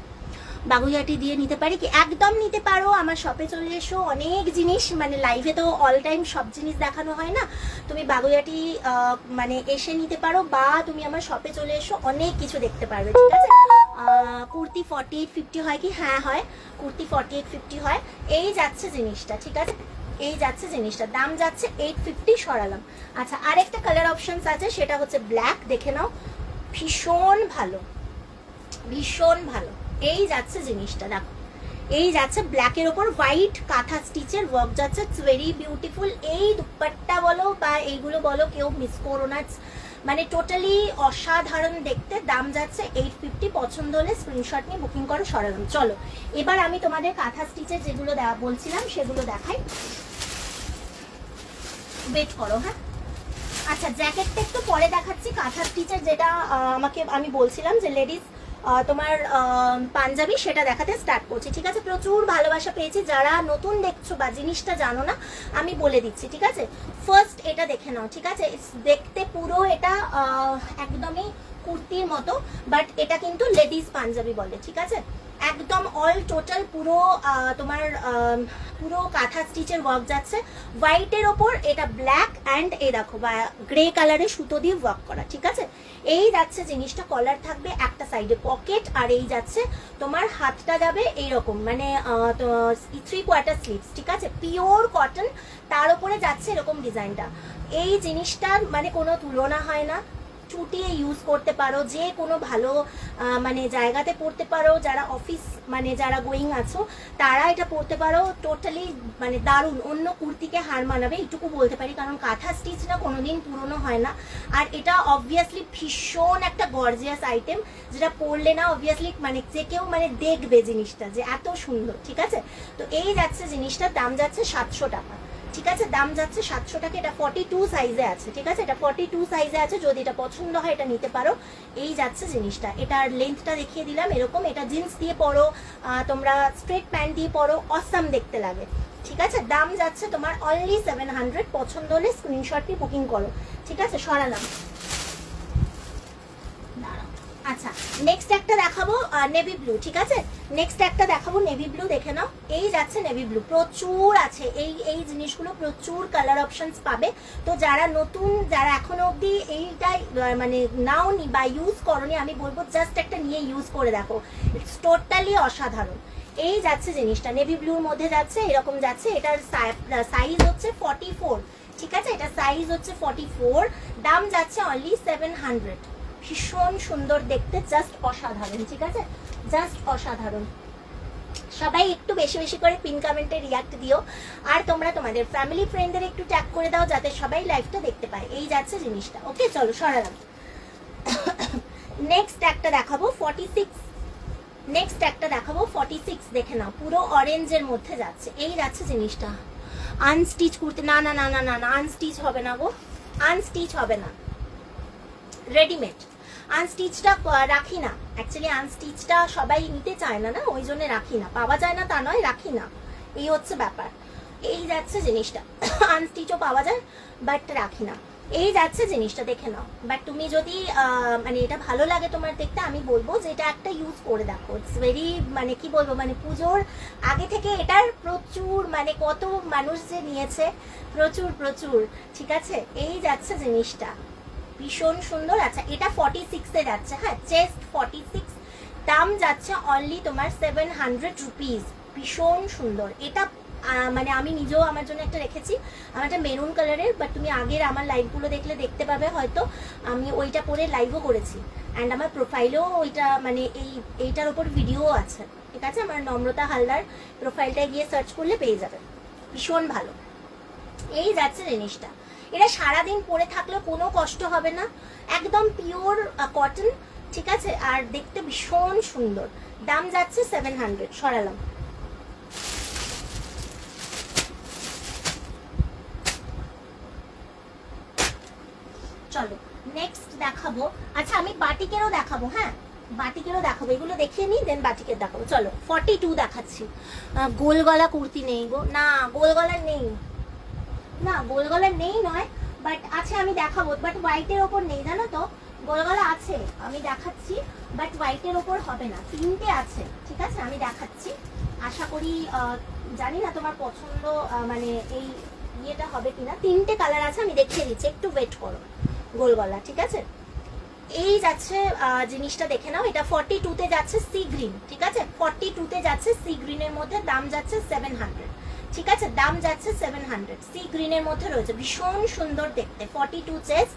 [SPEAKER 1] বাগুইহাটি দিয়ে নিতে পারি কি? একদম নিতে পারো, আমার শপে চলে এসো। অনেক জিনিস, মানে লাইভে তো অল টাইম সব জিনিস দেখানো হয় না, তুমি বাগুইহাটি মানে এসে নিতে পারো, বা তুমি আমার শপে চলে এসো, অনেক কিছু দেখতে পারবে, ঠিক আছে। কুর্তি 4850 হয় কি? হ্যাঁ হয়, কুর্তি 4850 হয়। এই যাচ্ছে জিনিসটা, ঠিক আছে। এই যাচ্ছে জিনিসটা, দাম যাচ্ছে 850, সরালাম। আচ্ছা আরেকটা কালার অপশনস আছে, সেটা হচ্ছে ব্ল্যাক, দেখে নাও, ভীষণ ভালো, ভীষণ ভালো। এই যাচ্ছে জিনিসটা, দেখো, এই যাচ্ছে ব্ল্যাকের ওপর হোয়াইট কাঁথা স্টিচের ওয়ার্ক যাচ্ছে, ইটস ভেরি বিউটিফুল। এই দুপাট্টা বলো বা এইগুলো বলো, কেউ মিস করো না, মানে টোটালি অসাধারণ দেখতে। দাম যাচ্ছে 850, পছন্দ হলে স্ক্রিনশট নিয়ে বুকিং করো, সরালাম। চলো এবার আমি তোমাদের কাঁথা স্টিচের যেগুলো বলছিলাম সেগুলো দেখাই, ওয়েট করো, হ্যাঁ। আচ্ছা জ্যাকেটটা একটু পরে দেখাচ্ছি, কাঁথা স্টিচের যেটা আমি বলছিলাম যে লেডিস তোমার পাঞ্জাবি, সেটা দেখাতে স্টার্ট করছি, ঠিক আছে। প্রচুর ভালোবাসা পেয়েছি, যারা নতুন দেখছো বা জিনিসটা জানো না আমি বলে দিচ্ছি, ঠিক আছে। ফার্স্ট এটা দেখে নাও, ঠিক আছে। দেখতে পুরো এটা একদমই কুর্তির মতো, বাট এটা কিন্তু লেডিস পাঞ্জাবি বলে, ঠিক আছে। একদম অল টোটাল পুরো তোমার পুরো কাঁথা স্টিচের ওয়ার্ক যাচ্ছে। হোয়াইটের ওপর এটা ব্ল্যাক অ্যান্ড এই দেখো বা গ্রে কালারের সুতো দিয়ে ওয়ার্ক করা, ঠিক আছে। এই যাচ্ছে জিনিসটা, কলার থাকবে, একটা সাইডে পকেট, আর এই যাচ্ছে তোমার হাতটা যাবে এইরকম, মানে 3/4 স্লিভস, ঠিক আছে, পিওর কটন, তার উপরে যাচ্ছে এরকম ডিজাইনটা। এই জিনিসটার মানে কোনো তুলনা হয় না। চুটিয়ে ইউজ করতে পারো, যে কোনো ভালো মানে জায়গাতে পড়তে পারো, যারা অফিস মানে যারা গোয়িং আছো তারা এটা পড়তে পারো, টোটালি মানে দারুণ, অন্য কুর্তিকে হার মানাবে এইটুকু বলতে পারি, কারণ কাঁথা স্টিচ না কোনোদিন পুরনো হয় না। আর এটা অবভিয়াসলি ভীষণ একটা গর্জিয়াস আইটেম, যেটা পরলে না অবভিয়াসলি মানে যে কেউ মানে দেখবে জিনিসটা যে এত সুন্দর, ঠিক আছে। তো এই যাচ্ছে জিনিসটার দাম যাচ্ছে 700 টাকা, ঠিক আছে, দাম যাচ্ছে 700 টাকা। এটা 42 সাইজে আছে, ঠিক আছে, এটা 42 সাইজে আছে, যদি এটা পছন্দ হয় এটা নিতে পারো। এই যাচ্ছে জিনিসটা, এটার লেন্থটা দেখিয়ে দিলাম এরকম। এটা জিন্স দিয়ে পরো, তোমরা স্ট্রেট প্যান্ট দিয়ে পরো, অসাম দেখতে লাগে, ঠিক আছে। দাম যাচ্ছে তোমার অনলি 700, পছন্দ হলে স্ক্রিনশটটি বুকিং করো, ঠিক আছে। সরালাম। আচ্ছা, নেক্সট একটা দেখাবো নেভি ব্লু, ঠিক আছে, নেক্সট একটা দেখাবো নেভি ব্লু, দেখে নাও। এই যাচ্ছে নেভি ব্লু, প্রচুর আছে এই জিনিসগুলো, প্রচুর কালার অপশনস পাবে। তো যারা নতুন, যারা এখনো অবধি এইটাই মানে নাওনি বা ইউজ করনি, আমি বলবো জাস্ট একটা নিয়ে ইউজ করে দেখো, ইটস টোটালি অসাধারণ। এই যাচ্ছে জিনিসটা, নেভি ব্লুর মধ্যে যাচ্ছে, এরকম যাচ্ছে। এটার সাইজ হচ্ছে 44, ঠিক আছে, এটা সাইজ হচ্ছে 44, দাম যাচ্ছে অনলি 700। ভীষণ সুন্দর দেখতে, জাস্ট অসাধারণ, ঠিক আছে, জাস্ট অসাধারণ। সবাই একটু বেশি বেশি করে পিন কমেন্টে রিয়াক্ট দিও, আর তোমরা তোমাদের ফ্যামিলি ফ্রেন্ডদের একটু ট্যাগ করে দাও যাতে সবাই লাইভটা দেখতে পায়। এই যাচ্ছে জিনিসটা, ওকে, চলো সরালাম। নেক্সট একটা দেখাবো 46, নেক্সট একটা দেখাবো 46, দেখে নাও, পুরো অরেঞ্জের মধ্যে যাচ্ছে। এই যাচ্ছে জিনিসটা, আনস্টিচ করতে, না না না না না না, আনস্টিচ হবে না গো, আনস্টিচ হবে না, রেডিমেড। আনস্টিচটা রাখি না, অ্যাকচুয়ালি আনস্টিচটা সবাই নিতে চায় না, না ওই জন্য রাখি না, পাওয়া যায় না তা নয়, রাখি না, এই হচ্ছে ব্যাপার। এই যাচ্ছে জিনিসটা, আনস্টিচও পাওয়া যায় বাট রাখি না। এই যাচ্ছে জিনিসটা, দেখে নাও। বাট তুমি যদি মানে এটা ভালো লাগে তোমার দেখতে, আমি বলবো যে এটা একটা ইউজ করে দেখো, ইটস ভেরি মানে কি বলবো, মানে পুজোর আগে থেকে এটার প্রচুর মানে কত মানুষ যে নিয়েছে, প্রচুর প্রচুর, ঠিক আছে। এই যাচ্ছে জিনিসটা, ভীষণ সুন্দর। আচ্ছা, এটা 46 এ যাচ্ছে, হ্যাঁ, চেস্ট 46, দাম যাচ্ছে অনলি তোমার 700 রুপিস। ভীষণ সুন্দর এটা, মানে আমি নিজেও আমার জন্য একটা রেখেছি, আমার একটা মেরুন কালারের, বাট তুমি আগের আমার লাইভগুলো দেখলে দেখতে পাবে হয়তো আমি ওইটা পরে লাইভও করেছি, অ্যান্ড আমার প্রোফাইলেও ওইটা মানে এইটার ওপর ভিডিও আছে, ঠিক আছে, আমার নম্রতা হালদার প্রোফাইলটায় গিয়ে সার্চ করলে পেয়ে যাবে, ভীষণ ভালো। এই যাচ্ছে জিনিসটা, এটা সারাদিন পরে থাকলে কোনো কষ্ট হবে না, একদম পিওর কটন, ঠিক আছে, আর দেখতে ভীষণ সুন্দর। দাম যাচ্ছে 700, সরালাম। চলো নেক্সট দেখাবো। আচ্ছা, আমি বাটিকেরও দেখাবো, হ্যাঁ বাটিকেরও দেখাবো, এগুলো দেখিয়ে নিই দেন বাটিকের দেখাবো। চলো 42 দেখাচ্ছি। গোল গলা কুর্তি নেই গো, না গোল গলার নেই, না গোল গলার নেই নয়, বাট আছে, আমি দেখাবো, বাট হোয়াইটের ওপর নেই, জানো তো, গোল গলা আছে আমি দেখাচ্ছি, বাট হোয়াইটের ওপর হবে না, তিনটে আছে, ঠিক আছে, আমি দেখাচ্ছি, আশা করি জানি না তোমার পছন্দ মানে এই ইয়েটা হবে কিনা। তিনটে কালার আছে, আমি দেখিয়ে দিচ্ছি, একটু ওয়েট করো। গোল গলা, ঠিক আছে। এই যাচ্ছে জিনিসটা, দেখে নাও, এটা 42 তে যাচ্ছে সি গ্রিন, ঠিক আছে, 42 তে যাচ্ছে সি গ্রিনের মধ্যে, দাম যাচ্ছে 700, ঠিক আছে, দাম যাচ্ছে 700, সি গ্রিনের মধ্যে রয়েছে, ভীষণ সুন্দর দেখতে, 42 চেস্ট।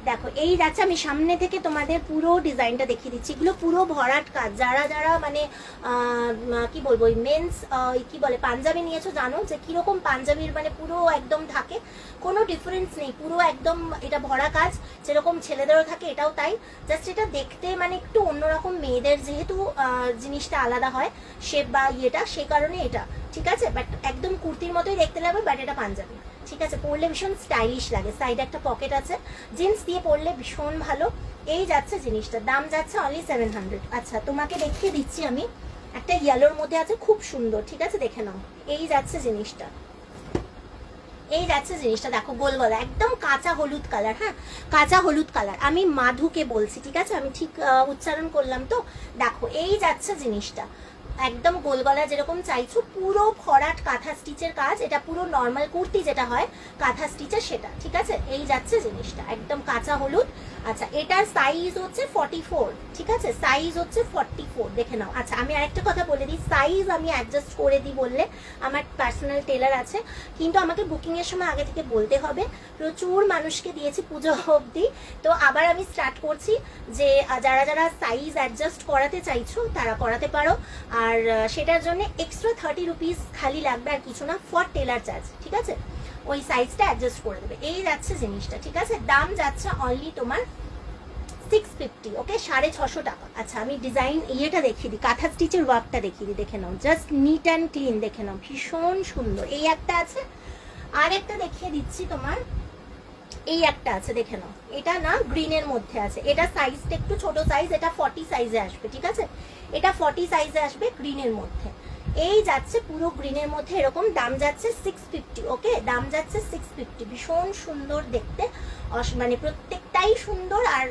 [SPEAKER 1] দেখো এই যাচ্ছে, আমি সামনে থেকে তোমাদের পুরো ডিজাইনটা দেখিয়ে দিচ্ছি, এগুলো পুরো ভরাট কাজ, যারা যারা মানে কি বলবো, ওই মেন্স কি বলে পাঞ্জাবি নিয়েছো, জানো যে কিরকম পাঞ্জাবির মানে পুরো একদম থাকে, কোনো ডিফারেন্স নেই, পুরো একদম এটা ভরা কাজ, যেরকম ছেলেদেরও থাকে এটাও তাই, জাস্ট এটা দেখতে মানে একটু অন্যরকম, মেয়েদের যেহেতু জিনিসটা আলাদা হয় শেপ বা ইয়েটা, সে কারণে এটা, ঠিক আছে, বাট একদম কুর্তির মতোই দেখতে লাগবে, বাট এটা পাঞ্জাবি, ঠিক আছে, পরলে ভীষণ স্টাইলিশ লাগে, সাইডে একটা পকেট আছে, জিন্স দিয়ে পরলে ভীষণ ভালো। এই যাচ্ছে জিনিসটা, দাম যাচ্ছে অনলি 700। আচ্ছা, তোমাকে দেখিয়ে দিচ্ছি আমি, একটা ইয়েলোর মধ্যে আছে, খুব সুন্দর, ঠিক আছে, দেখে নাও। এই যাচ্ছে জিনিসটা, এই যাচ্ছে জিনিসটা, দেখো গোল গলা, একদম কাঁচা হলুদ কালার, হ্যাঁ কাঁচা হলুদ কালার, আমি মাধুকে বলছি, ঠিক আছে, আমি ঠিক উচ্চারণ করলাম তো। দেখো এই যাচ্ছে জিনিসটা, একদম গোল গলা যেরকম চাইছো, পুরো ভরাট কাঁথা স্টিচের কাজ। এটা পুরো নর্মাল কুর্তি যেটা হয় কাঁথা স্টিচের সেটা, ঠিক আছে। এই যাচ্ছে জিনিসটা একদম কাঁচা হলুদ। আচ্ছা, এটার সাইজ হচ্ছে 44, ঠিক আছে, সাইজ হচ্ছে 44, দেখে নাও। আচ্ছা, আমি আরেকটা কথা বলে দিই, সাইজ আমি অ্যাডজাস্ট করে দিই বললে আমার পার্সোনাল টেলার আছে, কিন্তু আমাকে বুকিং এর সময় আগে থেকে বলতে হবে। প্রচুর মানুষকে দিয়েছি পুজো অবধি, তো আবার আমি স্টার্ট করছি যে যারা যারা সাইজ অ্যাডজাস্ট করাতে চাইছো তারা করাতে পারো। আর সেটার জন্য এক্সট্রা 30 রুপিস খালি লাগবে, আর কিছু না, ফর টেলার চার্জ, ঠিক আছে। ওই সাইজটা অ্যাডজাস্ট করে দেবে। এই যাচ্ছে জিনিসটা, ঠিক আছে। দাম যাচ্ছে অনলি তোমার 650, ওকে, 650 টাকা। আচ্ছা, আমি ডিজাইন ইয়েটা দেখিয়ে দিই, কাঁথা স্টিচের ওয়ার্কটা দেখিয়ে দিই, দেখে নাও, জাস্ট নিট অ্যান্ড ক্লিন, দেখে নাও, ভীষণ সুন্দর। এই একটা আছে, আর একটা দেখিয়ে দিচ্ছি তোমার, এই একটা আছে, দেখে নাও। এটা না গ্রিনের মধ্যে আছে, এটা সাইজটা একটু ছোট সাইজ, এটা 40 সাইজে আসবে, ঠিক আছে, এটা 40 সাইজে আসবে গ্রিনের মধ্যে। এই যাচ্ছে পুরো গ্রিনের মধ্যে এরকম, দাম যাচ্ছে 650, ওকে, দাম যাচ্ছে 650। ভীষণ সুন্দর দেখতে, মানে প্রত্যেকটাই সুন্দর। আর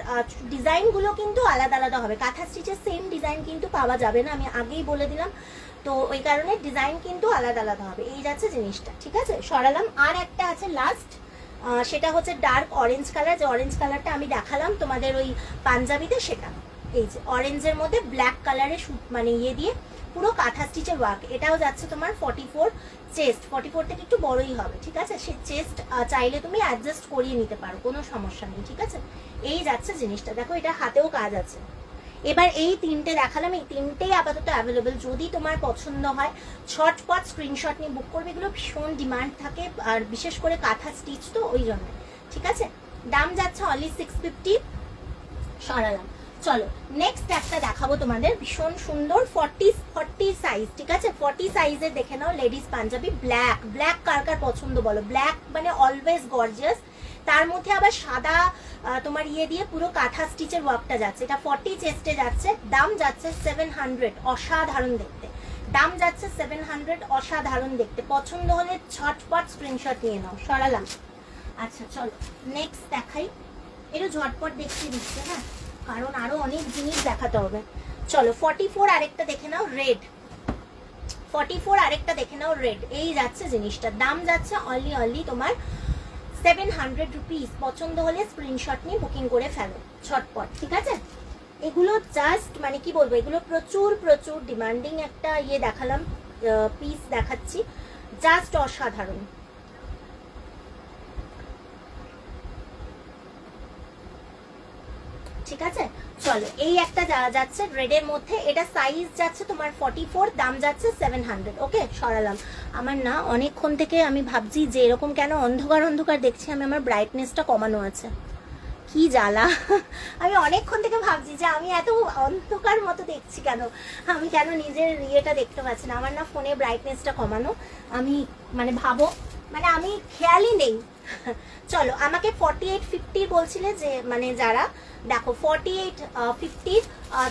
[SPEAKER 1] ডিজাইনগুলো কিন্তু আলাদা আলাদা হবে, কাঁথা স্টিচের সেম ডিজাইন কিন্তু পাওয়া যাবে না, আমি আগেই বলে দিলাম, তো ওই কারণে ডিজাইন কিন্তু আলাদা আলাদা হবে। এই যাচ্ছে জিনিসটা, ঠিক আছে, সরালাম। আর একটা আছে লাস্ট, সেটা হচ্ছে ডার্ক অরেঞ্জ কালার, যে অরেঞ্জ কালারটা আমি দেখালাম তোমাদের ওই পাঞ্জাবিতে, সেটা এই যে অরেঞ্জের মধ্যে ব্ল্যাক কালারের সুত মানে ইয়ে দিয়ে পুরো কাঁথা স্টিচের ওয়ার্ক। এটাও যাচ্ছে তোমার 44, চেস্ট 44 থেকে একটু বড়ই হবে, ঠিক আছে। সে চেস্ট চাইলে তুমি অ্যাডজাস্ট করিয়ে নিতে পারো, কোনো সমস্যা নেই, ঠিক আছে। এই যাচ্ছে জিনিসটা, দেখো এটা হাতেও কাজ আছে। এবার এই তিনটে দেখালাম, এই তিনটেই আপাতত অ্যাভেলেবেল। যদি তোমার পছন্দ হয় ছটপট স্ক্রিনশট নিয়ে বুক করবে, এগুলো ভীষণ ডিমান্ড থাকে, আর বিশেষ করে কাঁথা স্টিচ তো ওই জন্য, ঠিক আছে। দাম যাচ্ছে অনলি 650, সরালাম। চলো নেক্সট একটা দেখাবো তোমাদের, ভীষণ সুন্দর 40 সাইজ, ঠিক আছে, 40 সাইজের দেখে নাও লেডিস পাঞ্জাবি। ব্ল্যাক, ব্ল্যাক কার কার পছন্দ বলো, ব্ল্যাক মানে অলওয়েজ গর্জিয়াস, তার মধ্যে আবার সাদা তোমার ইয়ে দিয়ে পুরো কাঁথা স্টিচের ওয়ার্কটা যাচ্ছে। এটা 40 চেস্টে যাচ্ছে, দাম যাচ্ছে 700, অসাধারণ দেখতে, দাম যাচ্ছে 700, অসাধারণ দেখতে। পছন্দ হলে ঝটপট স্ক্রিনশট নিয়ে নাও, সরালাম। আচ্ছা চলো নেক্সট দেখাই, একটু ঝটপট দেখিয়ে দিচ্ছে, হ্যাঁ, কারণ আরো অনেক জিনিস দেখাতে হবে। চলো 44 আরেকটা দেখে নাও, রেড 44 আরেকটা দেখে নাও, রেড। এই যাচ্ছে জিনিসটা, দাম যাচ্ছে অনলি তোমার 700 রুপিস। পছন্দ হলে স্ক্রিনশট নিয়ে বুকিং করে ফেলো ছটপট, ঠিক আছে। এগুলো জাস্ট মানে কি বলবো, এগুলো প্রচুর প্রচুর ডিমান্ডিং একটা ইয়ে দেখালাম, পিস দেখাচ্ছি, জাস্ট অসাধারণ, ঠিক আছে। চলো এই একটা যাচ্ছে রেডের মধ্যে, এটা সাইজ যাচ্ছে তোমার 44, দাম যাচ্ছে 700, ওকে, সরালাম। আমার না অনেকক্ষণ থেকে আমি ভাবছি যে এরকম কেন অন্ধকার অন্ধকার দেখছি, আমি আমার ব্রাইটনেসটা কমানো আছে, কি জ্বালা। আমি অনেকক্ষণ থেকে ভাবছি যে আমি এত অন্ধকার মতো দেখছি কেন, আমি কেন নিজের ইয়েটা দেখতে পাচ্ছি না। আমার না ফোনে ব্রাইটনেসটা কমানো, আমি মানে ভাবো, মানে আমি খেয়ালই নেই। চলো আমাকে 4850 বলছিলে যে মানে যারা, দেখো 4850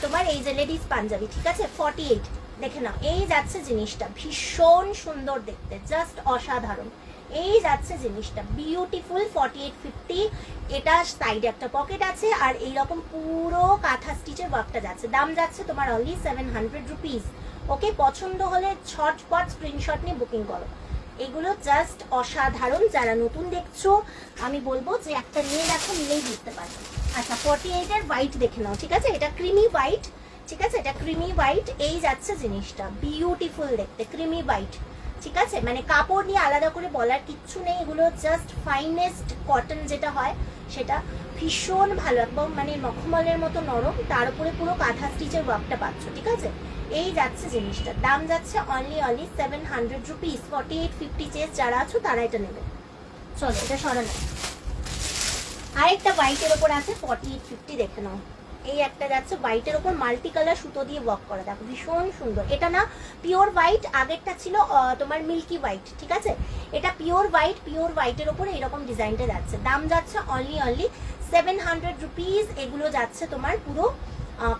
[SPEAKER 1] তোমার এই যে লেডিস পাঞ্জাবি, ঠিক আছে, 48 দেখে নাও। এই যাচ্ছে জিনিসটা, ভীষণ সুন্দর দেখতে, জাস্ট অসাধারণ। এই যাচ্ছে জিনিসটা, বিউটিফুল 4850। এটা সাইডে একটা পকেট আছে, আর এইরকম পুরো কাঁথা স্টিচের ওয়ার্কটা যাচ্ছে, দাম যাচ্ছে তোমার অনলি 700 রুপিস, ওকে। পছন্দ হলে ছটপট স্ক্রিনশট নিয়ে বুকিং করো, এগুলো জাস্ট অসাধারণ। যারা নতুন দেখছো আমি বলবো যে একটা নিয়ে দেখো, নিলেই বুঝতে পারবে। আচ্ছা 48 এর হোয়াইট দেখে নাও, ঠিক আছে, এটা ক্রিমি হোয়াইট, ঠিক আছে, এটা ক্রিমি হোয়াইট। এই যাচ্ছে জিনিসটা, বিউটিফুল দেখতে, ক্রিমি হোয়াইট, ঠিক আছে। মানে কাপড় নিয়ে আলাদা করে বলার কিচ্ছু নেই, এগুলো জাস্ট ফাইনেস্ট কটন যেটা হয় সেটা, ভীষণ ভালো, একদম মানে মখমলের মতো নরম, তার উপরে পুরো কাঁথা স্টিচের ওয়ার্কটা পাচ্ছ, ঠিক আছে। এই যাচ্ছে জিনিসটা, দাম যাচ্ছে অনলি 700 রুপিস। 4850 চেস্ট যারা আছো তারা এটা নেবে। চলো এটা সরানো। আরেকটা হোয়াইটের ওপর আছে 4850, দেখে নাও। এই একটা যাচ্ছে হোয়াইটের ওপর মাল্টি কালার সুতো দিয়ে ওয়ার্ক করা, দেখো ভীষণ সুন্দর। এটা না পিওর হোয়াইট, আগেরটা ছিল তোমার মিল্কি হোয়াইট, ঠিক আছে, এটা পিওর হোয়াইট, পিওর হোয়াইটের ওপরে এরকম ডিজাইনটা যাচ্ছে, দাম যাচ্ছে অনলি 700 রুপিস। এগুলো যাচ্ছে তোমার পুরো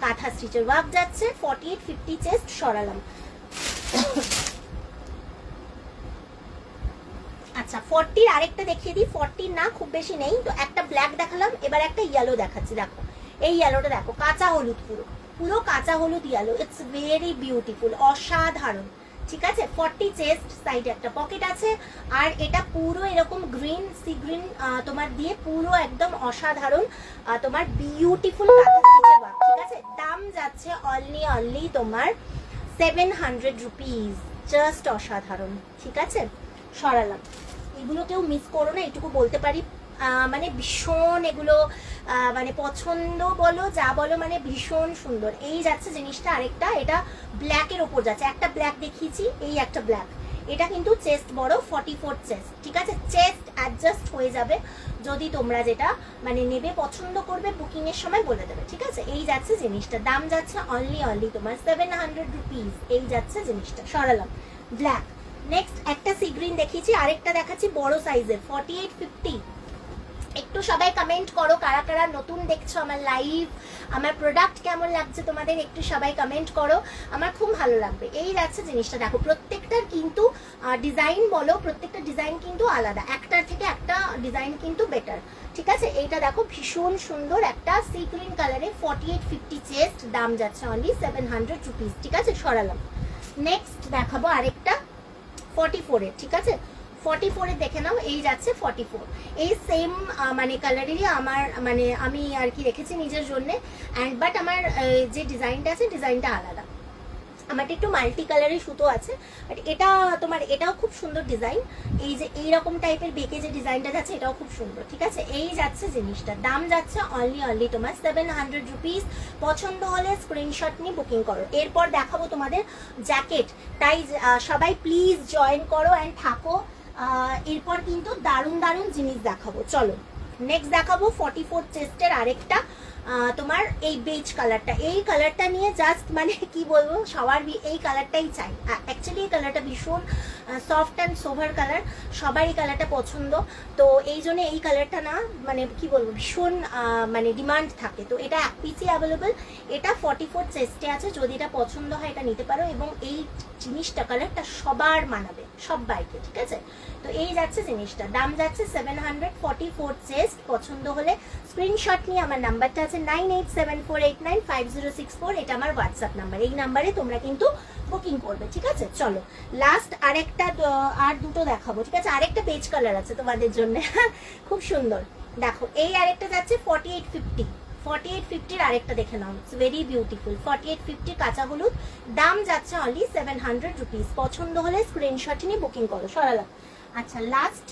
[SPEAKER 1] কাঁথা স্টিচের ওয়ার্ক যাচ্ছে, 4850 চেস্ট, সরালাম। আচ্ছা 40 আরেকটা দেখিয়ে দিই, 40 না খুব বেশি নেই তো, একটা ব্ল্যাক দেখালাম, এবার একটা ইয়েলো দেখাচ্ছি, দেখো এই ইয়েলোটা দেখো, কাঁচা হলুদ, পুরো পুরো কাঁচা হলুদ ইয়েলো, ইটস ভেরি বিউটিফুল, অসাধারণ। ঠিক আছে, 40 চেস্ট, সাইডে একটা পকেট আছে, আর এটা পুরো এরকম গ্রিন সি গ্রিন তোমার দিয়ে পুরো একদম অসাধারণ তোমার বিউটিফুল কাঁথা স্টিচের ওয়ার্ক। ঠিক আছে, দাম যাচ্ছে অনলি তোমার 700 রুপিস, জাস্ট অসাধারণ। ঠিক আছে, সরালাম। এগুলো কেউ মিস করো না, এটুকু বলতে পারি। মানে ভীষণ এগুলো মানে পছন্দ বলো যা বলো, মানে ভীষণ সুন্দর। এই যাচ্ছে জিনিসটা আরেকটা, এটা ব্ল্যাকের ওপর যাচ্ছে, একটা ব্ল্যাক দেখিয়েছি, এই একটা ব্ল্যাক। এটা কিন্তু চেস্ট বড়, 44 চেস্ট। ঠিক আছে, চেস্ট অ্যাডজাস্ট হয়ে যাবে যদি তোমরা যেটা মানে নেবে পছন্দ করবে, বুকিং এর সময় বলে দেবে। ঠিক আছে, এই যাচ্ছে জিনিসটা, দাম যাচ্ছে অনলি তোমার 700 রুপিস। এই যাচ্ছে জিনিসটা, সরালাম। ব্ল্যাক। নেক্সট একটা সি গ্রিন দেখিয়েছি, আরেকটা দেখাচ্ছি বড় সাইজের 48-50। একটু সবাই কমেন্ট করো কারা কারা নতুন দেখছো আমার লাইভ, আমার প্রোডাক্ট কেমন লাগছে তোমাদের, একটু সবাই কমেন্ট করো, আমার খুব ভালো লাগবে। এই যাচ্ছে জিনিসটা, দেখো প্রত্যেকটার কিন্তু ডিজাইন বলো, প্রত্যেকটা ডিজাইন কিন্তু আলাদা, একটার থেকে একটা ডিজাইন কিন্তু বেটার। ঠিক আছে, এইটা দেখো ভীষণ সুন্দর একটা সি গ্রিন কালারে 48-50 চেস্ট, দাম যাচ্ছে অনলি 700 রুপিস। ঠিক আছে, সরালাম। নেক্সট দেখাবো আরেকটা 44 এর। ঠিক আছে, 44 এর দেখে নাও, এই যাচ্ছে 44। এই সেম মানে কালারেরই আমার মানে আমি আর কি রেখেছি নিজের জন্যে, অ্যান্ড বাট আমার যে ডিজাইনটা আছে ডিজাইনটা আলাদা। আমারটা একটু মাল্টি কালারের সুতো আছে, বাট এটা তোমার এটাও খুব সুন্দর ডিজাইন। এই যে এইরকম টাইপের বেঁকে যে ডিজাইনটা যাচ্ছে এটাও খুব সুন্দর। ঠিক আছে, এই যাচ্ছে জিনিসটা, দাম যাচ্ছে অনলি তোমার 700 রুপিস। পছন্দ হলে স্ক্রিনশট নিয়ে বুকিং করো। এরপর দেখাবো তোমাদের জ্যাকেট, তাই সবাই প্লিজ জয়েন করো অ্যান্ড থাকো। এরপর কিন্তু দারুণ দারুণ জিনিস দেখাবো। চলো নেক্সট দেখাবো 44 চেস্টের আরেকটা তোমার এই বেজ কালারটা। এই কালারটা নিয়ে জাস্ট মানে কি বলবো, সবার এই কালারটাই চাই। অ্যাকচুয়ালি এই কালারটা ভীষণ সফট অ্যান্ড সোভার কালার, সবার এই কালারটা পছন্দ। তো এই জন্য এই কালারটা না মানে কি বলবো ভীষণ মানে ডিমান্ড থাকে। তো এটা এক পিসই অ্যাভেলেবল, এটা 44 চেস্টে আছে, যদি এটা পছন্দ হয় এটা নিতে পারো। এবং এই জিনিসটা কালারটা সবার মানাবে, সবাইকে। ঠিক আছে, তো এই যাচ্ছে জিনিসটা, দাম যাচ্ছে 700, 44 চেস্ট। পছন্দ হলে স্ক্রিনশট নিয়ে আমার নাম্বারটা আছে 9874895064, এটা আমার হোয়াটসঅ্যাপ নাম্বার, এই নাম্বারে তোমরা কিন্তু বুকিং করবে। ঠিক আছে, চলো লাস্ট আরেকটা আর দুটো দেখাবো। ঠিক আছে, আরেকটা পেজ কালার আছে তোমাদের জন্য খুব সুন্দর। দেখো এই আরেকটা যাচ্ছে 48-50, 48-50 আরেকটা দেখে নাও, ইটস ভেরি বিউটিফুল। 48-50 কাঁচা হলুদ, দাম যাচ্ছে অনলি 700 রুপিস। পছন্দ হলে স্ক্রিনশট নিয়ে বুকিং করো। সরালাম। আচ্ছা লাস্ট,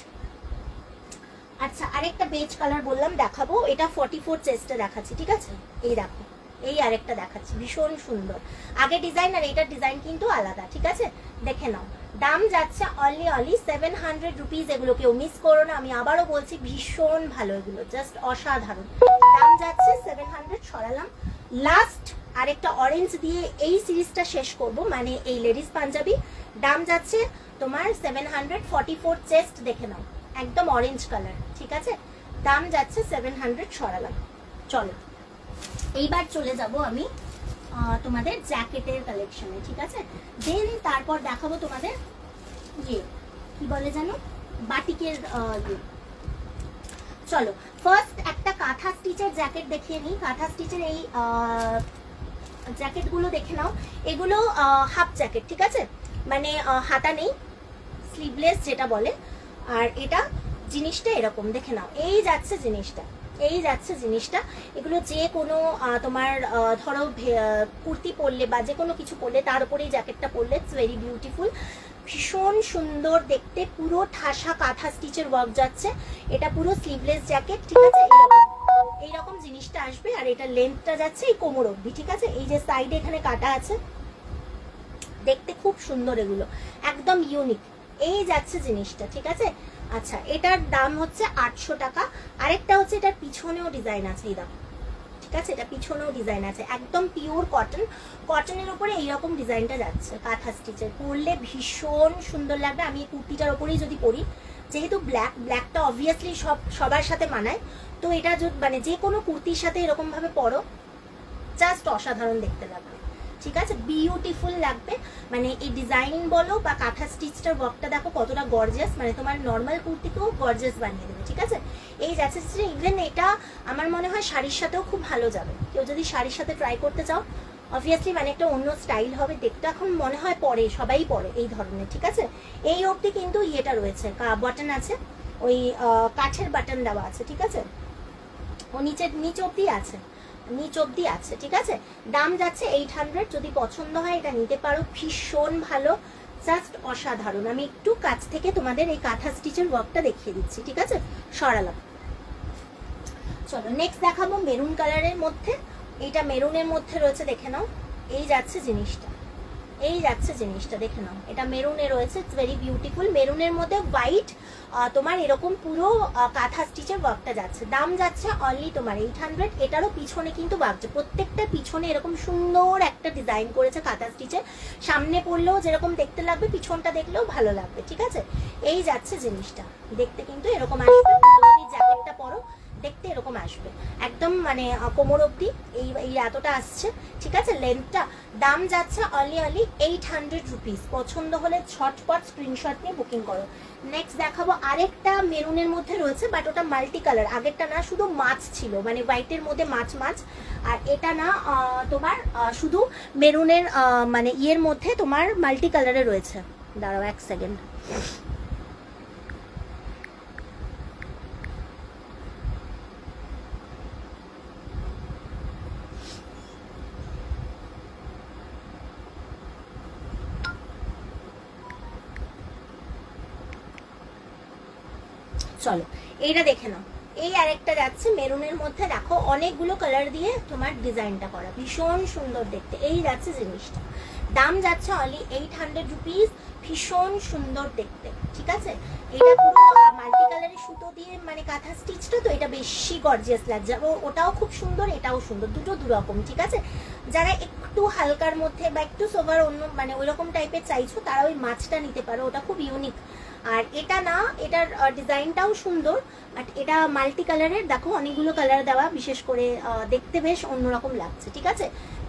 [SPEAKER 1] আচ্ছা আরেকটা বেজ কালার বললাম দেখাবো, এটা 44 চেস্টে দেখাচ্ছি। ঠিক আছে, এই দেখো এই আরেকটা দেখাচ্ছি, ভীষণ সুন্দর। আগে ডিজাইন আর এইটার ডিজাইন কিন্তু আলাদা। ঠিক আছে, দেখে নাও, দাম যাচ্ছে অনলি 700 রুপিস। এগুলো কেউ মিস করো না, আমি আবারও বলছি ভীষণ ভালো, এগুলো জাস্ট অসাধারণ। দাম যাচ্ছে 700। সরালাম। লাস্ট আরেকটা অরেঞ্জ দিয়ে এই সিরিজটা শেষ করব, মানে এই লেডিস পাঞ্জাবি, দাম যাচ্ছে তোমার 700, 44 চেস্ট, দেখে নাও একদম অরেঞ্জ কালার। ঠিক আছে, দাম যাচ্ছে 700। সরালাম। চলো এইবার চলে যাব আমি তোমাদের জ্যাকেটের কালেকশনে। ঠিক আছে, দেন তারপর দেখাবো তোমাদের ইয়ে কি বলে জানো, বাটিকের ইয়ে। চলো ফার্স্ট একটা কাঁথা স্টিচের জ্যাকেট দেখিয়ে নিই। কাঁথা স্টিচের এই জ্যাকেটগুলো দেখে নাও, এগুলো হাফ জ্যাকেট। ঠিক আছে, মানে হাতা নেই, স্লিভলেস যেটা বলে। আর এটা জিনিসটা এরকম দেখে নাও, এই যাচ্ছে জিনিসটা, এই যাচ্ছে জিনিসটা। এগুলো যে কোনো তোমার ধরো কুর্তি পরলে বা যে কোনো কিছু পরলে তার উপরে এই জ্যাকেটটা পরলে ইটস ভেরি বিউটিফুল, ভীষণ সুন্দর দেখতে। পুরো ঠাসা কাঁথা স্টিচের ওয়ার্ক যাচ্ছে, এটা পুরো স্লিভলেস জ্যাকেট। ঠিক আছে, এইরকম জিনিসটা আসবে। আর এটা লেন্থটা যাচ্ছে এই কোমর অবধি। ঠিক আছে, এই যে সাইডে এখানে কাটা আছে, দেখতে খুব সুন্দর, এগুলো একদম ইউনিক। এই যাচ্ছে জিনিসটা। ঠিক আছে, আচ্ছা এটার দাম হচ্ছে 800 টাকা। আরেকটা হচ্ছে এটার পিছনেও ডিজাইন আছে, এই দাম। ঠিক আছে, এটা পিছনেও ডিজাইন আছে, একদম পিওর কটন, কটনের উপরে এইরকম ডিজাইনটা যাচ্ছে কাঁথা স্টিচের। পরলে ভীষণ সুন্দর লাগবে। আমি এই কুর্তিটার ওপরেই যদি পরি, যেহেতু ব্ল্যাকটা অবভিয়াসলি সবার সাথে মানায়, তো এটা মানে যে কোনো কুর্তির সাথে এরকম ভাবে পরো, জাস্ট অসাধারণ দেখতে লাগবে। ঠিক আছে, বিউটিফুল লাগবে। মানে এই ডিজাইন বলো বা কাঁথা স্টিচটার ওয়ার্কটা দেখো কতটা গর্জিয়াস, মানে তোমার নর্মাল কুর্তিকেও গর্জিয়াস বানিয়ে দেবে। ঠিক আছে, এই যাচ্ছে ইভেন এটা আমার মনে হয় শাড়ির সাথেও খুব ভালো যাবে। কেউ যদি শাড়ির সাথে ট্রাই করতে চাও অবভিয়াসলি মানে একটা অন্য স্টাইল হবে দেখতে, এখন মনে হয় পরে সবাই পরে এই ধরনের, ঠিক আছে। এই অবধি কিন্তু ইয়েটা রয়েছে, বাটন আছে, ওই কাঠের বাটন দেওয়া আছে, ঠিক আছে, ও নিচ অবধি আছে, নিচ অবধি আছে, ঠিক আছে। দাম যাচ্ছে 800, যদি পছন্দ হয় এটা নিতে পারো, ভীষণ ভালো, জাস্ট অসাধারণ। আমি একটু কাছ থেকে তোমাদের এই কাঁথা স্টিচের ওয়ার্কটা দেখিয়ে দিচ্ছি, ঠিক আছে, সরালাম। চলো নেক্সট দেখাবো মেরুন কালারের মধ্যে, এইটা মেরুনের মধ্যে রয়েছে, দেখে নাও, এই যাচ্ছে জিনিসটা, এই যাচ্ছে জিনিসটা, দেখে নাও, এটা মেরুনে রয়েছে, ইটস ভেরি বিউটিফুল। মেরুনের মধ্যে হোয়াইট তোমার এরকম পুরো কাঁথা স্টিচের ওয়ার্কটা যাচ্ছে। দাম যাচ্ছে অনলি তোমার 800। এটারও পিছনে কিন্তু ওয়ার্ক, প্রত্যেকটা পিছনে এরকম সুন্দর একটা ডিজাইন করেছে কাঁথা স্টিচের, সামনে পড়লেও যেরকম দেখতে লাগবে পিছনটা দেখলেও ভালো লাগবে, ঠিক আছে। এই যাচ্ছে জিনিসটা, দেখতে কিন্তু এরকম আসবে, যদি জ্যাকেটটা পরো দেখতে এরকম আসবে, একদম মানে কোমর অবধি এই এতটা আসছে, ঠিক আছে, লেন্থটা। দাম যাচ্ছে অনলি 800 রুপিস। পছন্দ হলে ঝটপট স্ক্রিনশট নিয়ে বুকিং করো। নেক্সট দেখাবো আরেকটা মেরুনের মধ্যে রয়েছে, বাট ওটা মাল্টি কালার, আগেরটা না শুধু মাছ ছিল, মানে হোয়াইটের মধ্যে মাছ, আর এটা না তোমার শুধু মেরুনের মানে ইয়ের মধ্যে তোমার মাল্টি কালারে রয়েছে। দাঁড়াও এক সেকেন্ড, চলো এইটা দেখে নাও। এই আরেকটা যাচ্ছে মেরুনের মধ্যে, দেখো অনেকগুলো কালার দিয়ে তোমার ডিজাইনটা করা, ভীষণ সুন্দর দেখতে। এই যাচ্ছে জিনিসটা, দাম যাচ্ছে অনলি 800 রুপিস, ভীষণ সুন্দর দেখতে, ঠিক আছে। এটা পুরো মাল্টি কালারের সুতো দিয়ে মানে কাঁথা স্টিচটা, তো এটা বেশি গর্জিয়াস লাগছে, ওটাও খুব সুন্দর, এটাও সুন্দর, দুটো দুরকম, ঠিক আছে। যারা একটু হালকার মধ্যে বা একটু সোভার অন্য মানে ওইরকম টাইপের চাইছো, তারা ওই মাছটা নিতে পারো, ওটা খুব ইউনিক। আর এটা না, এটার ডিজাইনটাও সুন্দর, বাট এটা মাল্টি কালারের, দেখো অনেকগুলো কালার দেওয়া, বিশেষ করে দেখতে বেশ অন্যরকম লাগছে, ঠিক আছে।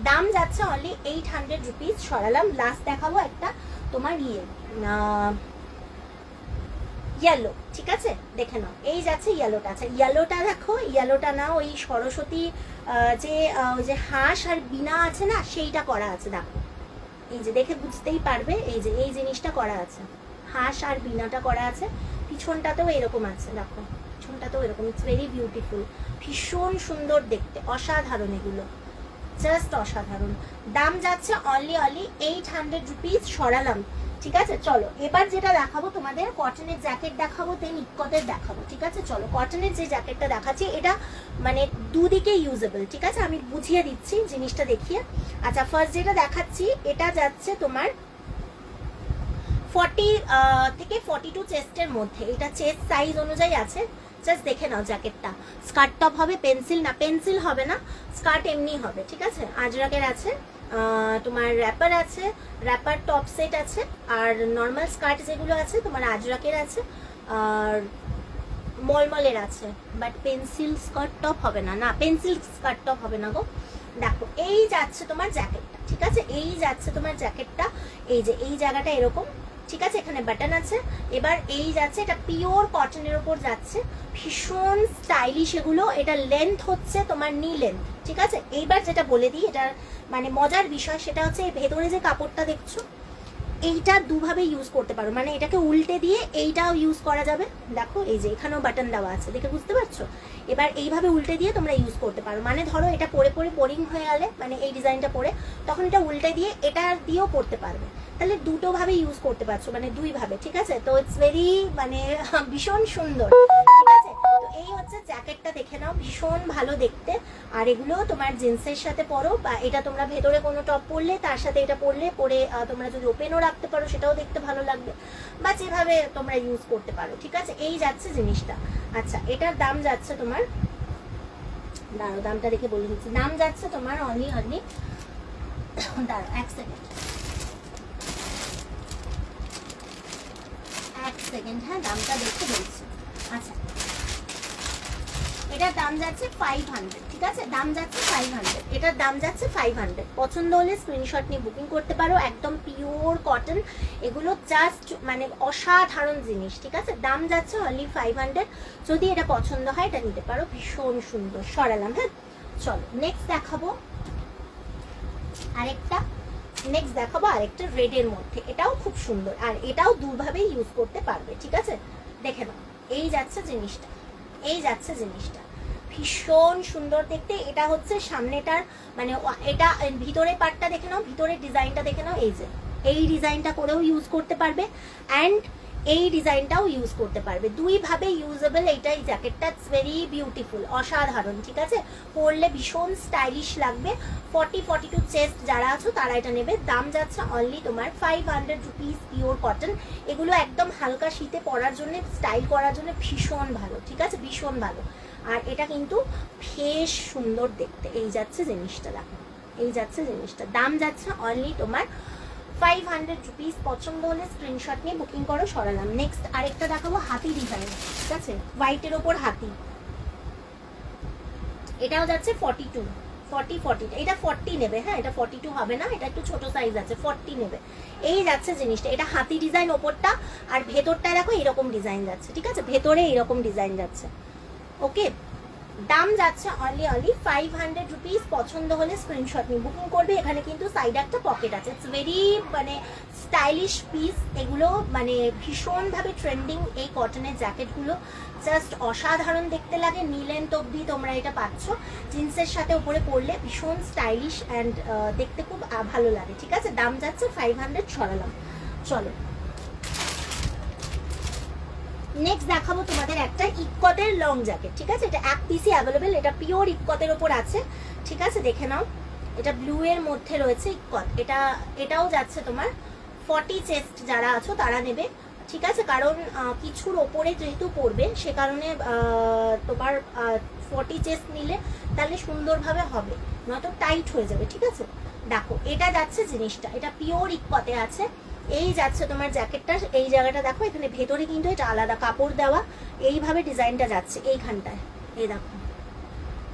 [SPEAKER 1] দাম যাচ্ছে অনলি 800 রুপিস। সরালাম। লাস্ট দেখাবো একটা তোমার ইয়েলো, ঠিক আছে, দেখে নাও, এই যাচ্ছে ইয়েলোটা। আচ্ছা ইয়েলোটা দেখো, ইয়েলোটা না ওই সরস্বতী ওই যে হাঁস আর বিনা আছে না, সেইটা করা আছে, দেখো এই যে দেখে বুঝতেই পারবে, এই যে এই জিনিসটা করা আছে, হাঁস আর বিনাটা করা আছে, পিছনটাতেও এরকম আছে, দেখো পিছনটাতেও এরকম, ইটস ভেরি বিউটিফুল, ভীষণ সুন্দর দেখতে, অসাধারণ, এগুলো জাস্ট অসাধারণ। দাম যাচ্ছে অনলি 800 রুপিস। সরালাম, ঠিক আছে। চলো এবার যেটা দেখাবো তোমাদের, কটনের জ্যাকেট দেখাবো, দেন ইকটের দেখাবো, ঠিক আছে। চলো কটনের যে জ্যাকেটটা দেখাচ্ছি, এটা মানে দুদিকে ইউজেবল, ঠিক আছে, আমি বুঝিয়ে দিচ্ছি জিনিসটা দেখিয়ে। আচ্ছা ফার্স্ট যেটা দেখাচ্ছি, এটা যাচ্ছে তোমার 40 থেকে 42 চেস্টের মধ্যে, এটা চেস্ট সাইজ অনুযায়ী আছে, জাস্ট দেখে নাও জ্যাকেটটা। স্কার্ট টপ হবে, পেন্সিল না, পেন্সিল হবে না, স্কার্ট এমনি হবে, ঠিক আছে। আজরাকের আছে, তোমার র্যাপার আছে, র্যাপার টপ সেট আছে, আর নর্মাল স্কার্ট যেগুলো আছে তোমার আজরাকের আছে, আর মলমলের আছে, বাট পেন্সিল স্কার্ট টপ হবে না, না পেন্সিল স্কার্ট টপ হবে না গো। দেখো এই যাচ্ছে তোমার জ্যাকেটটা, ঠিক আছে, এই যাচ্ছে তোমার জ্যাকেটটা, এই যে এই জায়গাটা এরকম, ঠিক আছে, এখানে বাটন আছে। এবার এই যাচ্ছে, এটা পিওর কটনের উপর যাচ্ছে, ভীষণ স্টাইলিশ এগুলো। এটা লেন্থ হচ্ছে তোমার নি লেন্থ, ঠিক আছে। এইবার যেটা বলে দিই, এটার মানে মজার বিষয় সেটা হচ্ছে, এই ভেতরে যে কাপড়টা দেখছো, এইটা দুভাবে ইউজ করতে পারো, মানে এটাকে উল্টে দিয়ে এইটাও ইউজ করা যাবে, দেখো এই যে এখানেও বাটন দেওয়া আছে, দেখে বুঝতে পারছো। এবার এইভাবে উল্টে দিয়ে তোমরা ইউজ করতে পারো, মানে ধরো এটা পরে পরে বোরিং হয়ে গেলে, মানে এই ডিজাইনটা পরে, তখন এটা উল্টে দিয়ে এটা দিয়েও পরতে পারবে, তাহলে দুটো ভাবে ইউজ করতে পারছো, মানে দুই ভাবে, ঠিক আছে। তো ইটস ভেরি মানে ভীষণ সুন্দর, ঠিক আছে। তো এই হচ্ছে জ্যাকেটটা, দেখে নাও, ভীষণ ভালো দেখতে। আর এগুলো তোমার জিন্সের সাথে পরো, বা এটা তোমরা ভেতরে কোনো টপ পরলে তার সাথে এটা পরলে, পরে তোমরা যদি ওপেনও রাখতে পারো সেটাও দেখতে ভালো লাগবে, বা যেভাবে তোমরা ইউজ করতে পারো, ঠিক আছে। এই যাচ্ছে জিনিসটা। আচ্ছা এটার দাম যাচ্ছে তোমার, দাঁড়াও দামটা দেখে বলে দিচ্ছি, দাম যাচ্ছে তোমার অনলি দাঁড়াও এক সেকেন্ড, হ্যাঁ দামটা দেখে বলছি। আচ্ছা এটার দাম যাচ্ছে 500, ঠিক আছে, দাম যাচ্ছে 500, এটার দাম যাচ্ছে 500। পছন্দ হলে স্ক্রিনশট নিয়ে বুকিং করতে পারো, একদম পিওর কটন, এগুলো জাস্ট মানে অসাধারণ জিনিস, ঠিক আছে। দাম যাচ্ছে অনলি 500, যদি এটা পছন্দ হয় এটা নিতে পারো, ভীষণ সুন্দর। সরালাম, হ্যাঁ। চলো নেক্সট দেখাবো, আরেকটা নেক্সট দেখাবো, আরেকটা রেডের মধ্যে, এটাও খুব সুন্দর, আর এটাও দুভাবে ইউজ করতে পারবে, ঠিক আছে? দেখে নাও, এই যাচ্ছে জিনিসটা, এই যাচ্ছে জিনিসটা, ভীষণ সুন্দর দেখতে। এটা হচ্ছে সামনেটার মানে এটা ভিতরের পার্টটা দেখে নাও, ভিতরের ডিজাইনটা দেখে নাও, এই যে এই ডিজাইনটা করেও ইউজ করতে পারবে, অ্যান্ড এই ডিজাইনটাও ইউজ করতে পারবে, দুইভাবে ইউজেবল। এইটা এই জ্যাকেটটা ভেরি বিউটিফুল, অসাধারণ, ঠিক আছে? পরলে ভীষণ স্টাইলিশ লাগবে। 40-42 চেস্ট যারা আছো তারা এটা নেবে। দাম যাচ্ছে অনলি তোমার 500 রুপিস, পিওর কটন। এগুলো একদম হালকা শীতে পরার জন্য, স্টাইল করার জন্য ভীষণ ভালো, ঠিক আছে? ভীষণ ভালো। আর এটা কিন্তু বেশ সুন্দর দেখতে। এই যাচ্ছে জিনিসটা, দেখো, এই যাচ্ছে জিনিসটা। দাম যাচ্ছে অনলি তোমার 500 রুপিস। পছন্দ হলে স্ক্রিনশট নিয়ে বুকিং করো, সরালাম। নেক্সট আরেকটা দেখাবো, হাতি ডিজাইন, ঠিক আছে? হোয়াইটের ওপর হাতি, এটাও যাচ্ছে 40 এটা 40 নেবে, হ্যাঁ, এটা 42 হবে না, এটা একটু ছোট সাইজ আছে, 40 নেবে। এই যাচ্ছে জিনিসটা, এটা হাতি ডিজাইন ওপরটা, আর ভেতরটা দেখো এরকম ডিজাইন যাচ্ছে, ঠিক আছে? ভেতরে এরকম ডিজাইন যাচ্ছে, ওকে? দাম যাচ্ছে অনলি 500 রুপিস। পছন্দ হলে স্ক্রিনশট নিয়ে বুকিং করবে। এখানে কিন্তু সাইডে একটা পকেট আছে, ইটস ভেরি মানে স্টাইলিশ পিস। এগুলো মানে ভীষণভাবে ট্রেন্ডিং, এই কটনের জ্যাকেটগুলো জাস্ট অসাধারণ দেখতে লাগে। নীলেন্থ অব্দি তোমরা এটা পাচ্ছ, জিন্সের সাথে উপরে পরলে ভীষণ স্টাইলিশ অ্যান্ড দেখতে খুব ভালো লাগে, ঠিক আছে? দাম যাচ্ছে 500, সরালাম। চলো নেক্সট দেখাবো তোমাদের একটা ইক্কতের লং জ্যাকেট, ঠিক আছে? এটা এক পিসই অ্যাভেলেবেল, এটা পিওর ইক্কতের ওপর আছে, ঠিক আছে? দেখে নাও, এটা ব্লু এর মধ্যে রয়েছে ইক্কত। এটাও যাচ্ছে তোমার 40 চেস্ট যারা আছো তারা নেবে, ঠিক আছে? কারণ কিছুর ওপরে যেহেতু পড়বে, সে কারণে তোমার 40 চেস্ট নিলে তাহলে সুন্দরভাবে হবে, নয়তো টাইট হয়ে যাবে, ঠিক আছে? দেখো, এটা যাচ্ছে জিনিসটা, এটা পিওর ইক্কতে আছে। এই যাচ্ছে তোমার জ্যাকেটটা, এই জায়গাটা দেখো, এখানে ভেতরে কিন্তু এটা আলাদা কাপড় দেওয়া, এইভাবে ডিজাইনটা যাচ্ছে এইখানটায়, এই দেখো,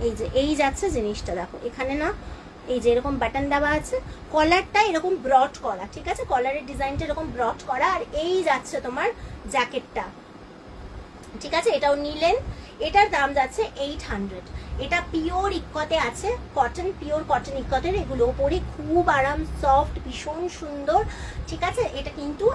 [SPEAKER 1] এই যে এই যাচ্ছে জিনিসটা, দেখো এখানে না, এই যে এরকম বাটন দেওয়া আছে, কলারটা এরকম ব্রড করা, ঠিক আছে? কলারের ডিজাইনটা এরকম ব্রড করা, আর এই যাচ্ছে তোমার জ্যাকেটটা, ঠিক আছে? এটাও নিলেন। এটার দাম যাচ্ছে 800। এটা পিওর ইক্কতে আছে, কটন, পিওর কটন ইক্কতের। এগুলো পরে খুব আরাম, সফট, ভীষণ সুন্দর, ঠিক আছে? এটা কিন্তু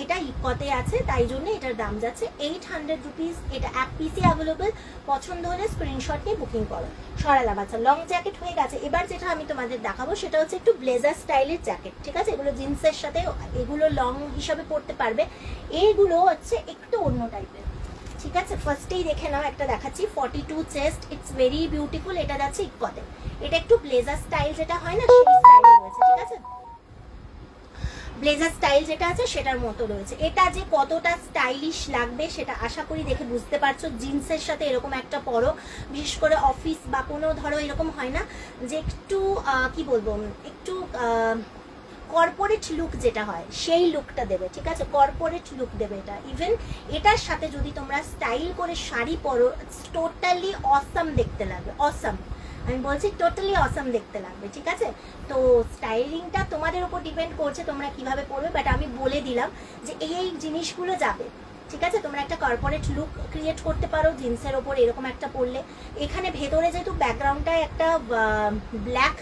[SPEAKER 1] এটা ইক্কতে আছে, তাই জন্য এটার দাম যাচ্ছে 800 রুপিস। এটা এক পিসি অ্যাভেলেবল। পছন্দ হলে স্ক্রিনশট নিয়ে বুকিং করো, সরালাম। আচ্ছা, লং জ্যাকেট হয়ে গেছে। এবার যেটা আমি তোমাদের দেখাবো সেটা হচ্ছে একটু ব্লেজার স্টাইলের জ্যাকেট, ঠিক আছে? এগুলো জিন্সের সাথে, এগুলো লং হিসাবে পরতে পারবে। এইগুলো হচ্ছে একটু অন্য টাইপের, ঠিক আছে? ফার্স্টেই দেখে নাও, একটা দেখাচ্ছি, 42 চেস্ট, ইটস ভেরি বিউটিফুল। এটা যাচ্ছে ইক্কতে। এটা একটু ব্লেজার স্টাইল যেটা হয় না, সেই স্টাইলে রয়েছে, ঠিক আছে? ব্লেজার স্টাইল যেটা আছে সেটার মতো রয়েছে। এটা যে কতটা স্টাইলিশ লাগবে সেটা আশা করি দেখে বুঝতে পারছো। জিন্সের সাথে এরকম একটা পরো, বিশেষ করে অফিস বা কোনো ধরো এরকম হয় না যে একটু কি বলবো, একটু কর্পোরেট লুক যেটা হয় সেই লুকটা দেবে, ঠিক আছে? কর্পোরেট লুক দেবে এটা। ইভেন এটার সাথে যদি তোমরা স্টাইল করে শাড়ি পরো, টোটালি অসাম দেখতে লাগবে, অসাম, আমি বলছি টোটালি অসাম দেখতে লাগবে, ঠিক আছে? তো স্টাইলিংটা তোমাদের উপর ডিপেন্ড করছে তোমরা কিভাবে পরবে, বাট আমি বলে দিলাম যে এই জিনিসগুলো যাবে, ঠিক আছে? তোমরা একটা কর্পোরেট লুক ক্রিয়েট করতে পারো জিন্সের ওপর এরকম একটা পরলে। এখানে ভেতরে যেহেতু ব্যাকগ্রাউন্ডটায় একটা ব্ল্যাক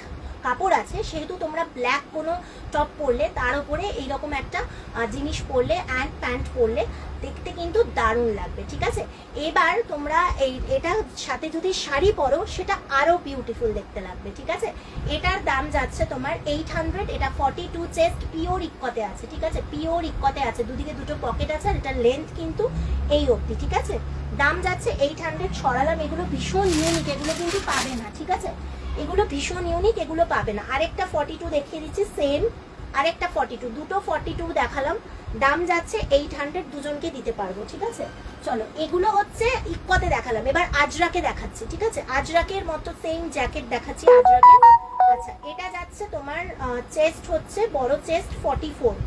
[SPEAKER 1] কাপড় আছে, সেহেতু তোমরা ব্ল্যাক কোনো টপ পরলে তার উপরে এইরকম একটা জিনিস পরলে, অ্যান্ড প্যান্ট পরলে দেখতে কিন্তু দারুণ লাগবে, ঠিক আছে? এবার তোমরা এটার সাথে যদি শাড়ি পরো সেটা আরো বিউটিফুল দেখতে লাগবে, ঠিক আছে? এটার দাম যাচ্ছে তোমার 800। এটা 42 চেস্ট, পিওর ইক্কতে আছে, ঠিক আছে? পিওর ইক্কতে আছে, দুদিকে দুটো পকেট আছে, আর এটার লেন্থ কিন্তু এই অবধি, ঠিক আছে? দাম যাচ্ছে 800, সরালাম। এগুলো ভীষণ ইউনিক, এগুলো কিন্তু পাবে না, ঠিক আছে? এগুলো ভীষণ ইউনিক, এগুলো পাবে না। আরেকটা 42 দেখিয়ে দিচ্ছি, সেম আরেকটা 42, দুটো 42 দেখালাম। দাম যাচ্ছে 800, দুজনকে দিতে পারবো, ঠিক আছে? চলো, এগুলো হচ্ছে ইক্কতে দেখালাম, এবার আজরাকে দেখাচ্ছি, ঠিক আছে? আজরাকের মতো সেম জ্যাকেট দেখাচ্ছি, আজরাকের। আচ্ছা, এটা যাচ্ছে তোমার চেস্ট হচ্ছে বড় চেস্ট, 44।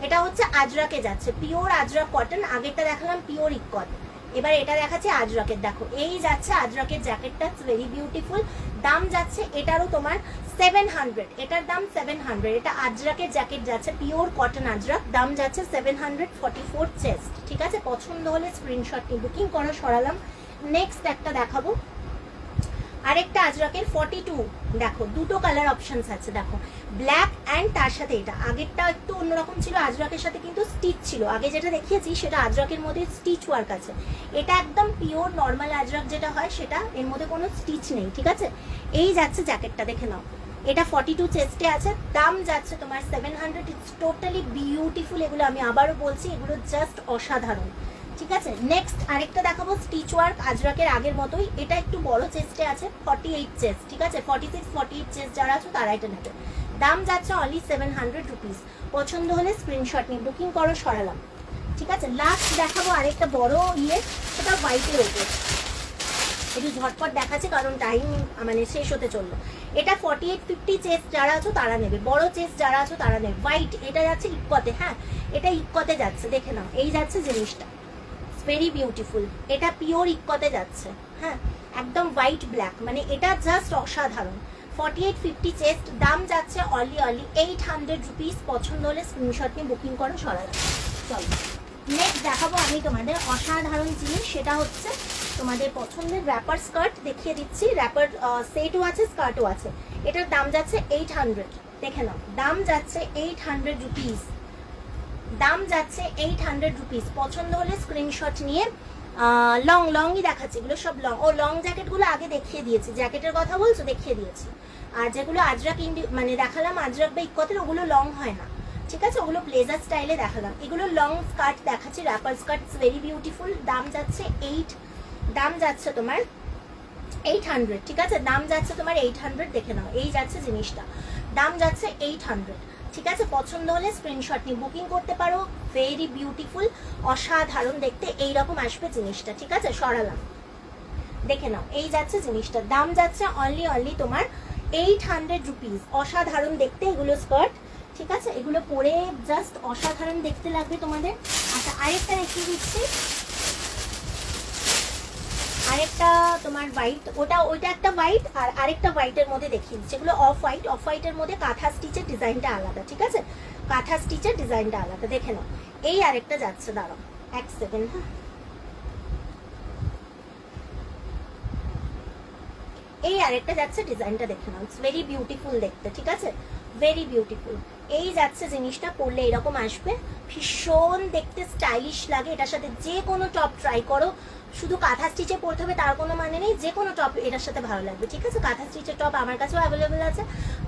[SPEAKER 1] এটা হচ্ছে আজরাকে যাচ্ছে, পিওর আজরাক কটন। আগেরটা দেখালাম পিওর ইক্কত, এবার এটা দেখাচ্ছে আজরাকের। দেখো, এই যাচ্ছে আজরাকের জ্যাকেটটা, ভেরি বিউটিফুল। দাম যাচ্ছে এটারও তোমার 700, এটার দাম 700। এটা আজরাকের জ্যাকেট যাচ্ছে, পিওর কটন আজরাক, দাম যাচ্ছে 700, 44 চেস্ট, ঠিক আছে? পছন্দ হলে স্ক্রিনশট নিয়ে বুকিং করো, সরালাম। নেক্সট একটা দেখাবো, আরেকটা আজরাকের 42, দেখো দুটো কালার অপশনস আছে, দেখো ব্ল্যাক অ্যান্ড তার সাথে এটা। আগেরটা একটু অন্যরকম ছিল, আজরাকের সাথে কিন্তু স্টিচ ছিল। আগে যেটা দেখিয়েছি সেটা আজরাকের মধ্যে স্টিচ ওয়ার্ক আছে, এটা একদম পিওর নর্মাল আজরাক যেটা হয় সেটা, এর মধ্যে কোনো স্টিচ নেই, ঠিক আছে। এই যাচ্ছে জ্যাকেটটা, দেখে নাও, এটা 42 চেস্টে আছে, দাম যাচ্ছে তোমার 700। ইটস টোটালি বিউটিফুল, এগুলো আমি আবারও বলছি, এগুলো জাস্ট অসাধারণ, ঠিক আছে। নেক্সট আরেকটা দেখাবো স্টিচ ওয়ার্ক আজরাকের আগের মতোই, এটা একটু বড় চেস্টে আছে, 48 চেস্ট, ঠিক আছে। 46 48 চেস্ট যারা আছে তারা এটা নেবে, দাম যাচ্ছে অনলি 700 রুপিস। পছন্দ হলে স্ক্রিনশট নিয়ে বুকিং করো, সরালাম, ঠিক আছে। লাস্ট দেখাবো আরেকটা বড় সেটা হোয়াইটের ওপর, একটু ঝটপট দেখাচ্ছে কারণ টাইম মানে শেষ হতে চললো। এটা 48 50 চেস্ট যারা আছো তারা নেবে, বড় চেস্ট যারা আছো তারা নেবে। হোয়াইট, এটা যাচ্ছে ইক্কতে, হ্যাঁ এটা ইক্কতে যাচ্ছে, দেখে নাও, এই যাচ্ছে জিনিসটা, ভেরি বিউটিফুল, এটা পিওর ইক্কতে যাচ্ছে, হ্যাঁ একদম হোয়াইট ব্ল্যাক, মানে এটা জাস্ট অসাধারণ। 48 50 চেস্ট, দাম যাচ্ছে অনলি 800 রুপিস। পছন্দ হলে স্ক্রিনশট নিয়ে বুকিং করো, সরালাম। চলো নেক্সট দেখাবো আমি তোমাদের অসাধারণ জিনিস, সেটা হচ্ছে তোমাদের পছন্দের র্যাপার স্কার্ট দেখিয়ে দিচ্ছি। র্যাপার সেটও আছে, স্কার্টও আছে। এটার দাম যাচ্ছে 800, দেখে নাও, দাম যাচ্ছে 800 রুপিস, দাম যাচ্ছে 800 রুপিস। পছন্দ হলে স্ক্রিনশট নিয়ে, লংই দেখাচ্ছে, এগুলো সব লং। ও লং জ্যাকেটগুলো আগে দেখিয়ে দিয়েছি, জ্যাকেটের কথা বলছো, দেখিয়ে দিয়েছি। আর যেগুলো আজরাক মানে দেখালাম আজরাক বা ইক্কতের, ওগুলো লং হয় না, ঠিক আছে, ওগুলো ব্লেজার স্টাইলে দেখালাম। এগুলো লং স্কার্ট দেখাচ্ছি, র্যাপার স্কার্ট, ভেরি বিউটিফুল। দাম যাচ্ছে দাম যাচ্ছে তোমার 800, ঠিক আছে, দাম যাচ্ছে তোমার 800, দেখে নাও, এই যাচ্ছে জিনিসটা, দাম যাচ্ছে 800, ঠিক আছে। পছন্দ হলে স্ক্রিনশট নিয়ে বুকিং করতে পারো, ভেরি বিউটিফুল, অসাধারণ দেখতে, এইরকম আসবে জিনিসটা, ঠিক আছে, সরালাম, দেখে নাও, এই যাচ্ছে জিনিসটা, দাম যাচ্ছে অনলি তোমার 800 রুপিস। অসাধারণ দেখতে এগুলো স্কার্ট, ঠিক আছে, এগুলো পরে জাস্ট অসাধারণ দেখতে লাগবে তোমাদের। আচ্ছা আরেকটা দেখিয়ে দিচ্ছি, আরেকটা তোমার হোয়াইট, ওইটা একটা হোয়াইট, আর আরেকটা হোয়াইটের মধ্যে দেখিয়ে দিচ্ছি। এগুলো অফ হোয়াইটের মধ্যে কাঁথা স্টিচের ডিজাইনটা আলাদা, ঠিক আছে, কাঁথা স্টিচের ডিজাইনটা আলাদা, দেখে নাও। এই আরেকটা যাচ্ছে, দাঁড়াও এক সেকেন্ড, হ্যাঁ এই আরেকটা যাচ্ছে, ডিজাইনটা দেখে নাও, ইটস ভেরি বিউটিফুল দেখতে, ঠিক আছে, ভেরি বিউটিফুল। এই যাচ্ছে জিনিসটা, পরলে এরকম আসবে, ভীষণ দেখতে স্টাইলিশ লাগে। এটার সাথে যে কোনো টপ ট্রাই করো, শুধু কাঁথা স্টিচে পরতে হবে তার কোনো মানে নেই, যে কোনো টপ এটার সাথে ভালো লাগবে, ঠিক আছে। কাঁথা স্টিচের টপ আমার কাছেও অ্যাভেলেবেল আছে,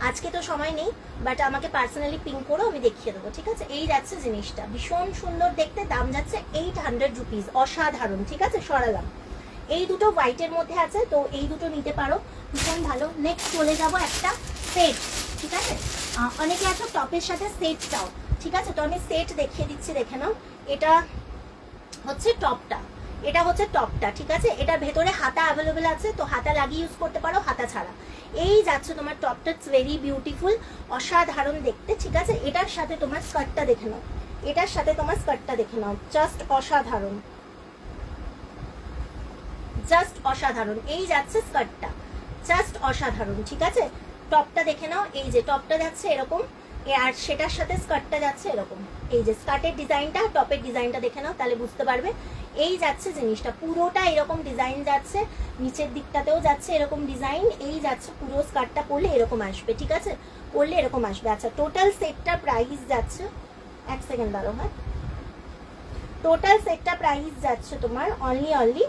[SPEAKER 1] আজকে তো সময় নেই, বাট আমাকে পার্সোনালি পিং করো, আমি দেখিয়ে দেবো, ঠিক আছে। এই যাচ্ছে জিনিসটা, ভীষণ সুন্দর দেখতে, দাম যাচ্ছে 800 রুপিস, অসাধারণ, ঠিক আছে, সরালাম। এই দুটো হোয়াইটের মধ্যে আছে, তো এই দুটো নিতে পারো, ভীষণ ভালো। নেক্সট চলে যাব একটা সেট, ঠিক আছে, অনেকে আছো টপের সাথে সেট চাও, ঠিক আছে, তো আমি সেট দেখিয়ে দিচ্ছি, দেখে নাও, এটা হচ্ছে টপটা, এটা হচ্ছে টপটা, ঠিক আছে, এটার ভেতরে হাতা অ্যাভেলেবেল আছে, তো হাতা লাগিয়ে ইউজ করতে পারো, হাতা ছাড়া। এই যাচ্ছে তোমার টপটা, ইটস ভেরি বিউটিফুল, অসাধারণ দেখতে, ঠিক আছে। এটার সাথে তোমার স্কার্টটা দেখে নাও, এটার সাথে তোমার স্কার্টটা দেখে নাও, জাস্ট অসাধারণ, জাস্ট অসাধারণ। এই যাচ্ছে স্কার্টটা, জাস্ট অসাধারণ, ঠিক আছে। টপটা দেখে নাও, এই যে টপটা যাচ্ছে এরকম, আর সেটার সাথে স্কার্টটা যাচ্ছে এরকম। এই যে স্কার্টের ডিজাইনটা, টপের ডিজাইনটা দেখে নাও, তাহলে বুঝতে পারবে। এই যাচ্ছে জিনিসটা, পুরোটা এরকম ডিজাইন যাচ্ছে, নিচের দিকটাতেও যাচ্ছে এরকম ডিজাইন। এই যাচ্ছে পুরো স্কার্টটা পরলে এরকম আসবে, ঠিক আছে, পরলে এরকম আসবে। আচ্ছা টোটাল সেটটার প্রাইস যাচ্ছে, এক সেকেন্ড দাঁড়ো, হ্যাঁ, টোটাল সেটটা প্রাইস যাচ্ছে তোমার অনলি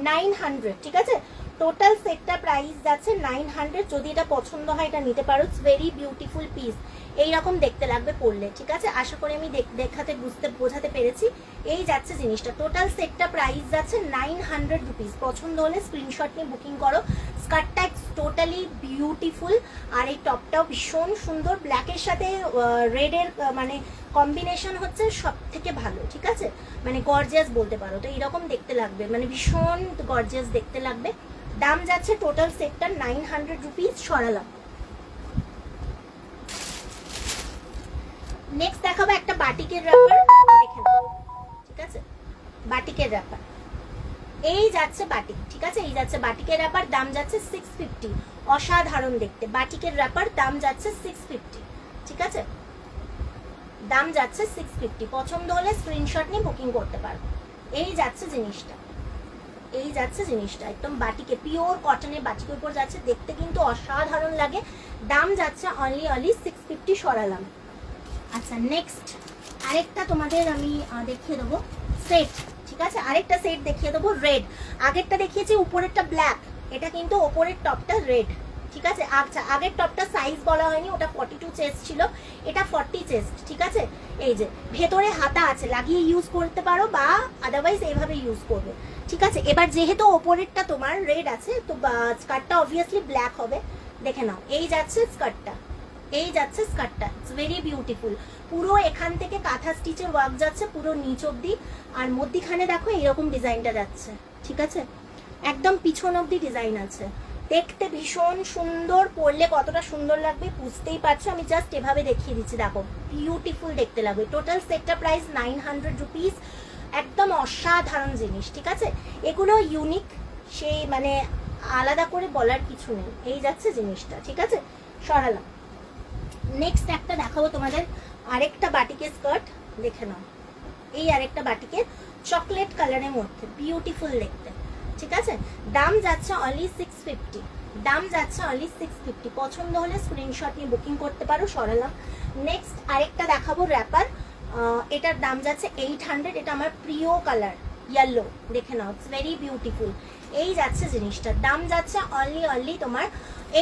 [SPEAKER 1] 900, ঠিক আছে, টোটাল সেটটা প্রাইস যাচ্ছে 900। যদি এটা পছন্দ হয় এটা নিতে পারো, ইটস ভেরি বিউটিফুল পিস, এইরকম দেখতে লাগবে পরলে, ঠিক আছে। আশা করি আমি দেখাতে বোঝাতে পেরেছি। এই যাচ্ছে জিনিসটা, টোটাল সেটটা প্রাইস যাচ্ছে 900 রুপিস। পছন্দ হলে স্ক্রিনশট নিয়ে বুকিং করো। স্কার্টটা টোটালি বিউটিফুল, আর এই টপটাও ভীষণ সুন্দর, ব্ল্যাকের সাথে রেডের মানে কম্বিনেশন হচ্ছে সব থেকে ভালো, ঠিক আছে, মানে গর্জিয়াস বলতে পারো। তো এইরকম দেখতে লাগবে, মানে ভীষণ গর্জিয়াস দেখতে লাগবে। দাম যাচ্ছে টোটাল সেটটা 900 রুপিস, সরালাম। নেক্সট দেখাবো একটা বাটিকের র্যাপার, দেখে নাও, ঠিক আছে, বাটিকের র্যাপার। এই যাচ্ছে বাটিক, ঠিক আছে, এই যাচ্ছে বাটিকের র্যাপার, দাম যাচ্ছে 650, অসাধারণ দেখতে বাটিকের র্যাপার, দাম যাচ্ছে 650, ঠিক আছে, দাম যাচ্ছে 650। পছন্দ হলে স্ক্রিনশট নিয়ে বুকিং করতে পারো। এই যাচ্ছে জিনিসটা, এই যাচ্ছে জিনিসটা একদম বাটিকে, পিওর কটনের বাটিকের উপর যাচ্ছে, দেখতে কিন্তু অসাধারণ লাগে। দাম যাচ্ছে অনলি 650 সরালাম। আচ্ছা নেক্সট আরেকটা তোমাদের আমি দেখিয়ে দেবো সেট, ঠিক আছে, আরেকটা সেট দেখিয়ে দেবো রেড। আগেরটা দেখিয়েছি উপরেরটা ব্ল্যাক, এটা কিন্তু ওপরের টপটা রেড, ঠিক আছে। আচ্ছা আগের টপটা সাইজ বলা হয়নি, ওটা 42 চেস্ট ছিল, এটা 40 চেস্ট, ঠিক আছে। এই যে ভেতরে হাতা আছে, লাগিয়ে ইউজ করতে পারো বা আদারওয়াইজ এইভাবে ইউজ করবে, ঠিক আছে। এবার যেহেতু ওপরেরটা তোমার রেড আছে, তো স্কার্টটা অবভিয়াসলি ব্ল্যাক হবে। দেখে নাও, এই যাচ্ছে স্কার্টটা, এই যাচ্ছে স্কার্টটা, ইটস ভেরি বিউটিফুল। পুরো এখান থেকে কাঁথা স্টিচের ওয়ার্ক যাচ্ছে পুরো নিচ অব্দি, আর মধ্যিখানে দেখো এইরকম ডিজাইনটা যাচ্ছে, ঠিক আছে, একদম পিছন অব্দি ডিজাইন আছে। দেখতে ভীষণ সুন্দর, পরলে কতটা সুন্দর লাগবে বুঝতেই পারছো। আমি জাস্ট এভাবে দেখিয়ে দিচ্ছি, দেখো বিউটিফুল দেখতে লাগবে। টোটাল সেটটা প্রাইস 900 রুপিস, একদম অসাধারণ জিনিস, ঠিক আছে। এগুলো ইউনিক, সেই মানে আলাদা করে বলার কিছু নেই। এই যাচ্ছে জিনিসটা, ঠিক আছে, সরালাম। নেক্সট একটা দেখাবো তোমাদের আরেকটা বাটিকের স্কার্ট, দেখে নাও। এই আরেকটা বাটিকের চকলেট কালারের মধ্যে বিউটিফুল দেখতে, ঠিক আছে। দাম যাচ্ছে অনলি 650, দাম যাচ্ছে অনলি 650। পছন্দ হলে স্ক্রিনশট নিয়ে বুকিং করতে পারো, সরালাম। নেক্সট আরেকটা দেখাবো র্যাপার, এটার দাম যাচ্ছে 800। এটা আমার প্রিয় কালার ইয়েলো, দেখে নাও, ইটস ভেরি বিউটিফুল। এই যাচ্ছে জিনিসটার দাম যাচ্ছে অনলি তোমার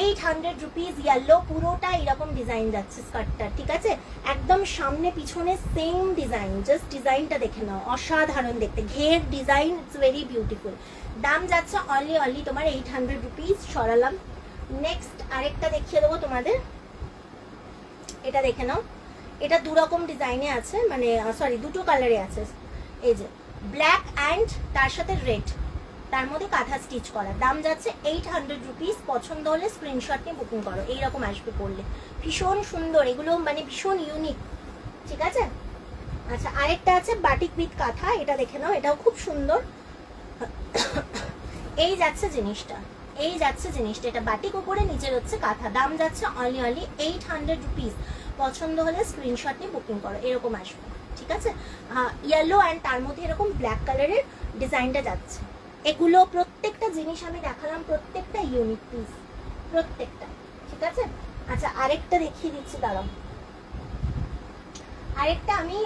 [SPEAKER 1] 800 রুপিস। ইয়েলো পুরোটা এরকম ডিজাইন যাচ্ছে স্কার্টটা, ঠিক আছে, একদম সামনে পিছনে সেম ডিজাইন, জাস্ট ডিজাইনটা দেখে নাও, অসাধারণ দেখতে, ঘের ডিজাইন, ইটস ভেরি বিউটিফুল। দাম যাচ্ছে অনলি তোমার 800 রুপিস, সরালাম। নেক্সট আরেকটা দেখিয়ে দেবো তোমাদের, এটা দেখে নাও। এটা দু রকম ডিজাইনে আছে, মানে সরি দুটো কালারে আছে। এই যে ব্ল্যাক অ্যান্ড তার সাথে রেড, তার মধ্যে কাঁথা স্টিচ করা। দাম যাচ্ছে 800 রুপিস। পছন্দ হলে স্ক্রিনশট নিয়ে বুকিং করো, এইরকম আসবে পড়লে, ভীষণ সুন্দর এগুলো, মানে ভীষণ ইউনিক, ঠিক আছে। আচ্ছা আরেকটা আছে বাটিক উইথ কাঁথা, এটা দেখে নাও, এটাও খুব সুন্দর। এই যাচ্ছে জিনিসটা, এই যাচ্ছে জিনিসটা, এটা বাটিক উপরে, নিচের হচ্ছে কাঁথা। দাম যাচ্ছে অনলি 800 রুপিস। পছন্দ হলে স্ক্রিনশট নিয়ে বুকিং করো, এরকম আসবে, ঠিক আছে। ইয়েলো অ্যান্ড তার মধ্যে এরকম ব্ল্যাক কালারের ডিজাইনটা যাচ্ছে। এগুলো প্রত্যেকটা জিনিস আমি দেখালাম, প্রত্যেকটা ইউনিক পিস, প্রত্যেকটা, ঠিক আছে। আচ্ছা আরেকটা দেখিয়ে দিচ্ছি, দাঁড়াও, আরেকটা আমি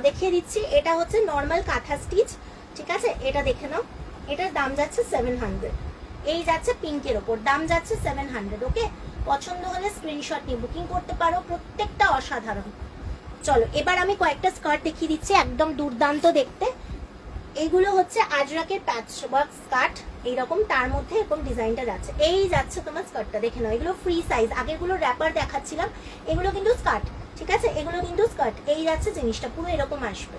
[SPEAKER 1] দেখিয়ে দিচ্ছি। এটা হচ্ছে নর্মাল কাঁথা স্টিচ, ঠিক আছে, এটা দেখে নাও। এটার দাম যাচ্ছে 700। এই যাচ্ছে পিঙ্কের ওপর, দাম যাচ্ছে 700। ওকে, পছন্দ হলে স্ক্রিনশট নিয়ে বুকিং করতে পারো, প্রত্যেকটা অসাধারণ। চলো এবার আমি কয়েকটা স্কার্ট দেখিয়ে দিচ্ছি, একদম দুর্দান্ত দেখতে। এগুলো হচ্ছে আজরাকের প্যাচ ওয়ার্ক স্কার্ট, এইরকম তার মধ্যে এরকম ডিজাইনটা যাচ্ছে। এই যাচ্ছে তোমার স্কার্টটা, দেখে নাও, এগুলো ফ্রি সাইজ। আগেরগুলো র্যাপার দেখাচ্ছিলাম, এগুলো কিন্তু স্কার্ট, ঠিক আছে, এগুলো কিন্তু স্কার্ট। এই যাচ্ছে জিনিসটা, পুরো এরকম আসবে,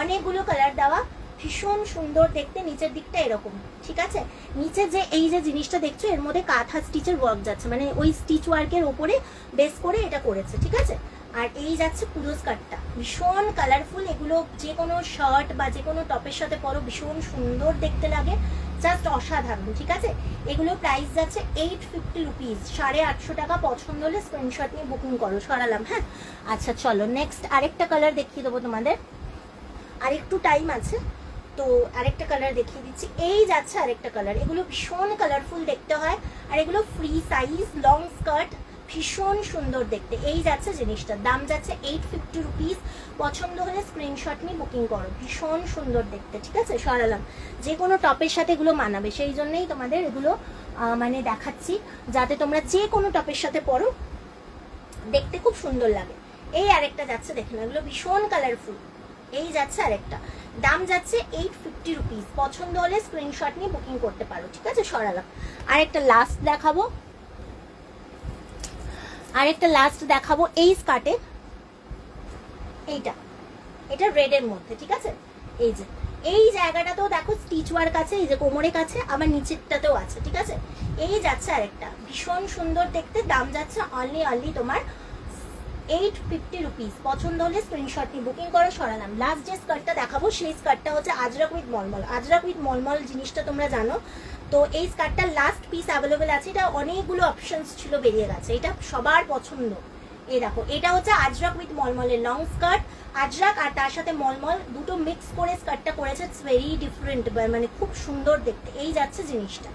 [SPEAKER 1] অনেকগুলো কালার দেওয়া, ভীষণ সুন্দর দেখতে। নিচের দিকটা এরকম, ঠিক আছে। নিচে যে এই যে জিনিসটা দেখছো, এর মধ্যে কাঁথা স্টিচের ওয়ার্ক যাচ্ছে, মানে ওই স্টিচ ওয়ার্কের ওপরে বেস করে এটা করেছে, ঠিক আছে। আর এই যাচ্ছে পুরো স্কার্টটা, ভীষণ কালারফুল। এগুলো যে কোনো শার্ট বা যে কোনো টপের সাথে পরো, ভীষণ সুন্দর দেখতে লাগে, জাস্ট অসাধারণ, ঠিক আছে। এগুলো প্রাইস যাচ্ছে 850 রুপিস, 850 টাকা। পছন্দ হলে স্ক্রিনশট নিয়ে বুকিং করো, সরালাম। হ্যাঁ আচ্ছা চলো নেক্সট আরেকটা কালার দেখিয়ে দেবো তোমাদের, আরেকটু টাইম আছে তো আরেকটা কালার দেখিয়ে দিচ্ছি। এই যাচ্ছে আরেকটা কালার, এগুলো ভীষণ কালারফুল দেখতে হয়, আর এগুলো ফ্রি সাইজ লং স্কার্ট, ভীষণ সুন্দর দেখতে। এই যাচ্ছে জিনিসটা, দাম যাচ্ছে 850 রুপিস। পছন্দ হলে স্ক্রিনশট নিয়ে বুকিং করো, ভীষণ সুন্দর দেখতে, ঠিক আছে, সরালাম। যে কোনো টপের সাথে এগুলো মানাবে, সেই জন্যই তোমাদের এগুলো মানে দেখাচ্ছি, যাতে তোমরা যে কোনো টপের সাথে পরো, দেখতে খুব সুন্দর লাগে। এই আরেকটা যাচ্ছে, দেখে না, এগুলো ভীষণ কালারফুল। এই যাচ্ছে আরেকটা, দাম যাচ্ছে 850 রুপিস। পছন্দ হলে স্ক্রিনশট নিয়ে বুকিং করতে পারো, ঠিক আছে, সরালাম। আরেকটা লাস্ট দেখাবো, আরেকটা লাস্ট দেখাবো এই স্কার্টের, এটা রেডের মধ্যে, ঠিক আছে। এই যে এই জায়গাটাতেও দেখো স্টিচ ওয়ার্ক আছে, এই যে কোমরের কাছে, আবার নিচেরটাতেও আছে, ঠিক আছে। এই যাচ্ছে আরেকটা, ভীষণ সুন্দর দেখতে। দাম যাচ্ছে অনলি তোমার 850 রুপিস। পছন্দ হলে স্ক্রিনশট নিয়ে বুকিং করো, সরালাম। লাস্ট যে স্কার্টটা দেখাবো সেই স্কার্টটা হচ্ছে আজরাক উইথ মলমল। আজরাক উইথ মলমল জিনিসটা তোমরা জানো, তো এই স্কার্টটা লাস্ট পিস অ্যাভেলেবেল আছে। এটা অনেকগুলো অপশনস ছিল, বেরিয়ে গেছে, এটা সবার পছন্দ। এই দেখো, এটা হচ্ছে আজরাক উইথ মলমলের লং স্কার্ট, আজরাক আর তার সাথে মলমল দুটো মিক্স করে স্কার্টটা করেছে। ইটস ভেরি ডিফারেন্ট, মানে খুব সুন্দর দেখতে। এই যাচ্ছে জিনিসটা,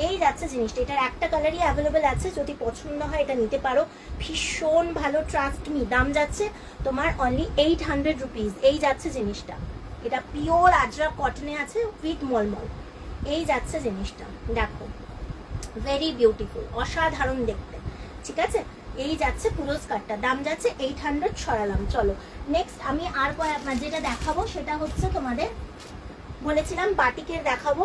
[SPEAKER 1] এই যাচ্ছে জিনিসটা। এটার একটা কালারই অ্যাভেলেবেল আছে, যদি পছন্দ হয় এটা নিতে পারো। ভীষণ ভালো, ট্রাস্ট মি। দাম যাচ্ছে তোমার অনলি 800 রুপিস। এই যাচ্ছে জিনিসটা, এটা পিওর আজরাক কটনে আছে উইথ মলমল। এই যাচ্ছে জিনিসটা, দেখো ভেরি বিউটিফুল, অসাধারণ দেখতে, ঠিক আছে। এই যাচ্ছে পুরো স্কার্টটা, দাম যাচ্ছে 800। সরালাম। চলো নেক্সট আমি আর যেটা দেখাবো সেটা হচ্ছে তোমাদের বলেছিলাম বাটিকের দেখাবো।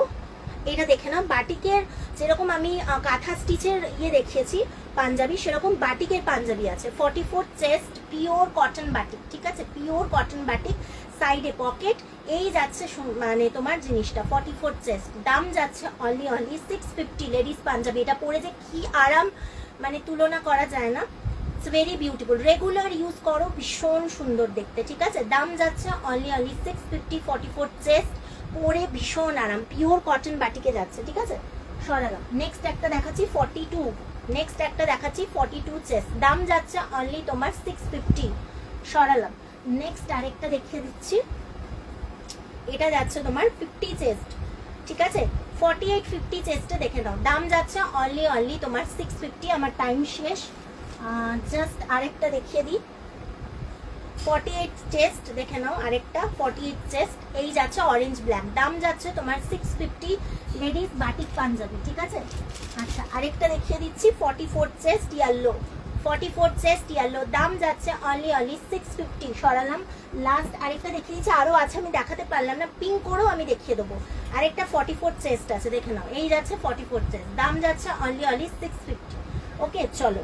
[SPEAKER 1] এটা দেখে নাও, বাটিকের যেরকম আমি কাঁথা স্টিচের দেখিয়েছি পাঞ্জাবি, সেরকম বাটিকের পাঞ্জাবি আছে। 44 চেস্ট, পিওর কটন বাটিক, ঠিক আছে, পিওর কটন বাটিক, সাইডে পকেট। এই যাচ্ছে মানে তোমার জিনিসটা 44 চেস্ট, দাম যাচ্ছে অনলি 650। লেডিস পাঞ্জাবি, এটা পরে যে কি আরাম, মানে তুলনা করা যায় না। It's very beautiful, regular use করো, ভীষণ সুন্দর দেখতে, ঠিক আছে। দাম যাচ্ছে অনলি 650। 44 চেস্ট, পরে ভীষণ আরাম, পিওর কটন বাটিকে যাচ্ছে, ঠিক আছে। সরালাম। নেক্সট একটা দেখাচ্ছি 42, নেক্সট একটা দেখাচ্ছি 42 চেস্ট, দাম যাচ্ছে অনলি তোমার 650। সরালাম। নেক্সট আরেকটা দেখিয়ে দিচ্ছি, এটা যাচ্ছে তোমার 50 চেস্ট, ঠিক আছে। 48 50 চেস্টে দেখে নাও, দাম যাচ্ছে অনলি তোমার 650। আমার টাইম শেষ, জাস্ট আরেকটা দেখিয়ে দিই। 48 চেস্ট দেখে নাও, আরেকটা 48 চেস্ট। এই যাচ্ছে অরেঞ্জ ব্ল্যাক, দাম যাচ্ছে তোমার 650। লেডিস বাটিক পাঞ্জাবি, ঠিক আছে। আচ্ছা আরেকটা দেখিয়ে দিচ্ছি 44 চেস্ট ইয়েলো, 44 চেস্ট ইয়েলো, দাম যাচ্ছে অনলি 650। সরালাম। লাস্ট আরেকটা দেখিয়ে দিচ্ছি, আরো আছে আমি দেখাতে পারলাম না, পিঙ্ক করেও আমি দেখিয়ে দেবো। আরেকটা 44 চেস্ট আছে, দেখে নাও। এই যাচ্ছে 44 চেস্ট, দাম যাচ্ছে অনলি 650। ওকে চলো,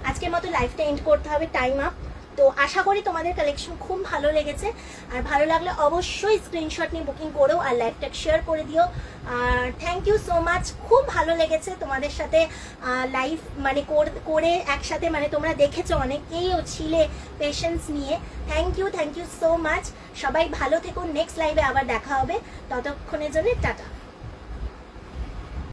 [SPEAKER 1] আজকের মতো লাইফটা এন্ড করতে হবে, টাইম আপ। তো আশা করি তোমাদের কালেকশন খুব ভালো লেগেছে, আর ভালো লাগলে অবশ্যই স্ক্রিনশট নিয়ে বুকিং করো আর লাইভটা শেয়ার করে দিও। আর থ্যাংক ইউ সো মাচ, খুব ভালো লেগেছে তোমাদের সাথে লাইভ মানে করে একসাথে, মানে তোমরা দেখেছো, অনেকেই ছিলে পেশেন্স নিয়ে। Thank you so much. সবাই ভালো থেকো, নেক্সট লাইভে আবার দেখা হবে, ততক্ষণের জন্য টাটা।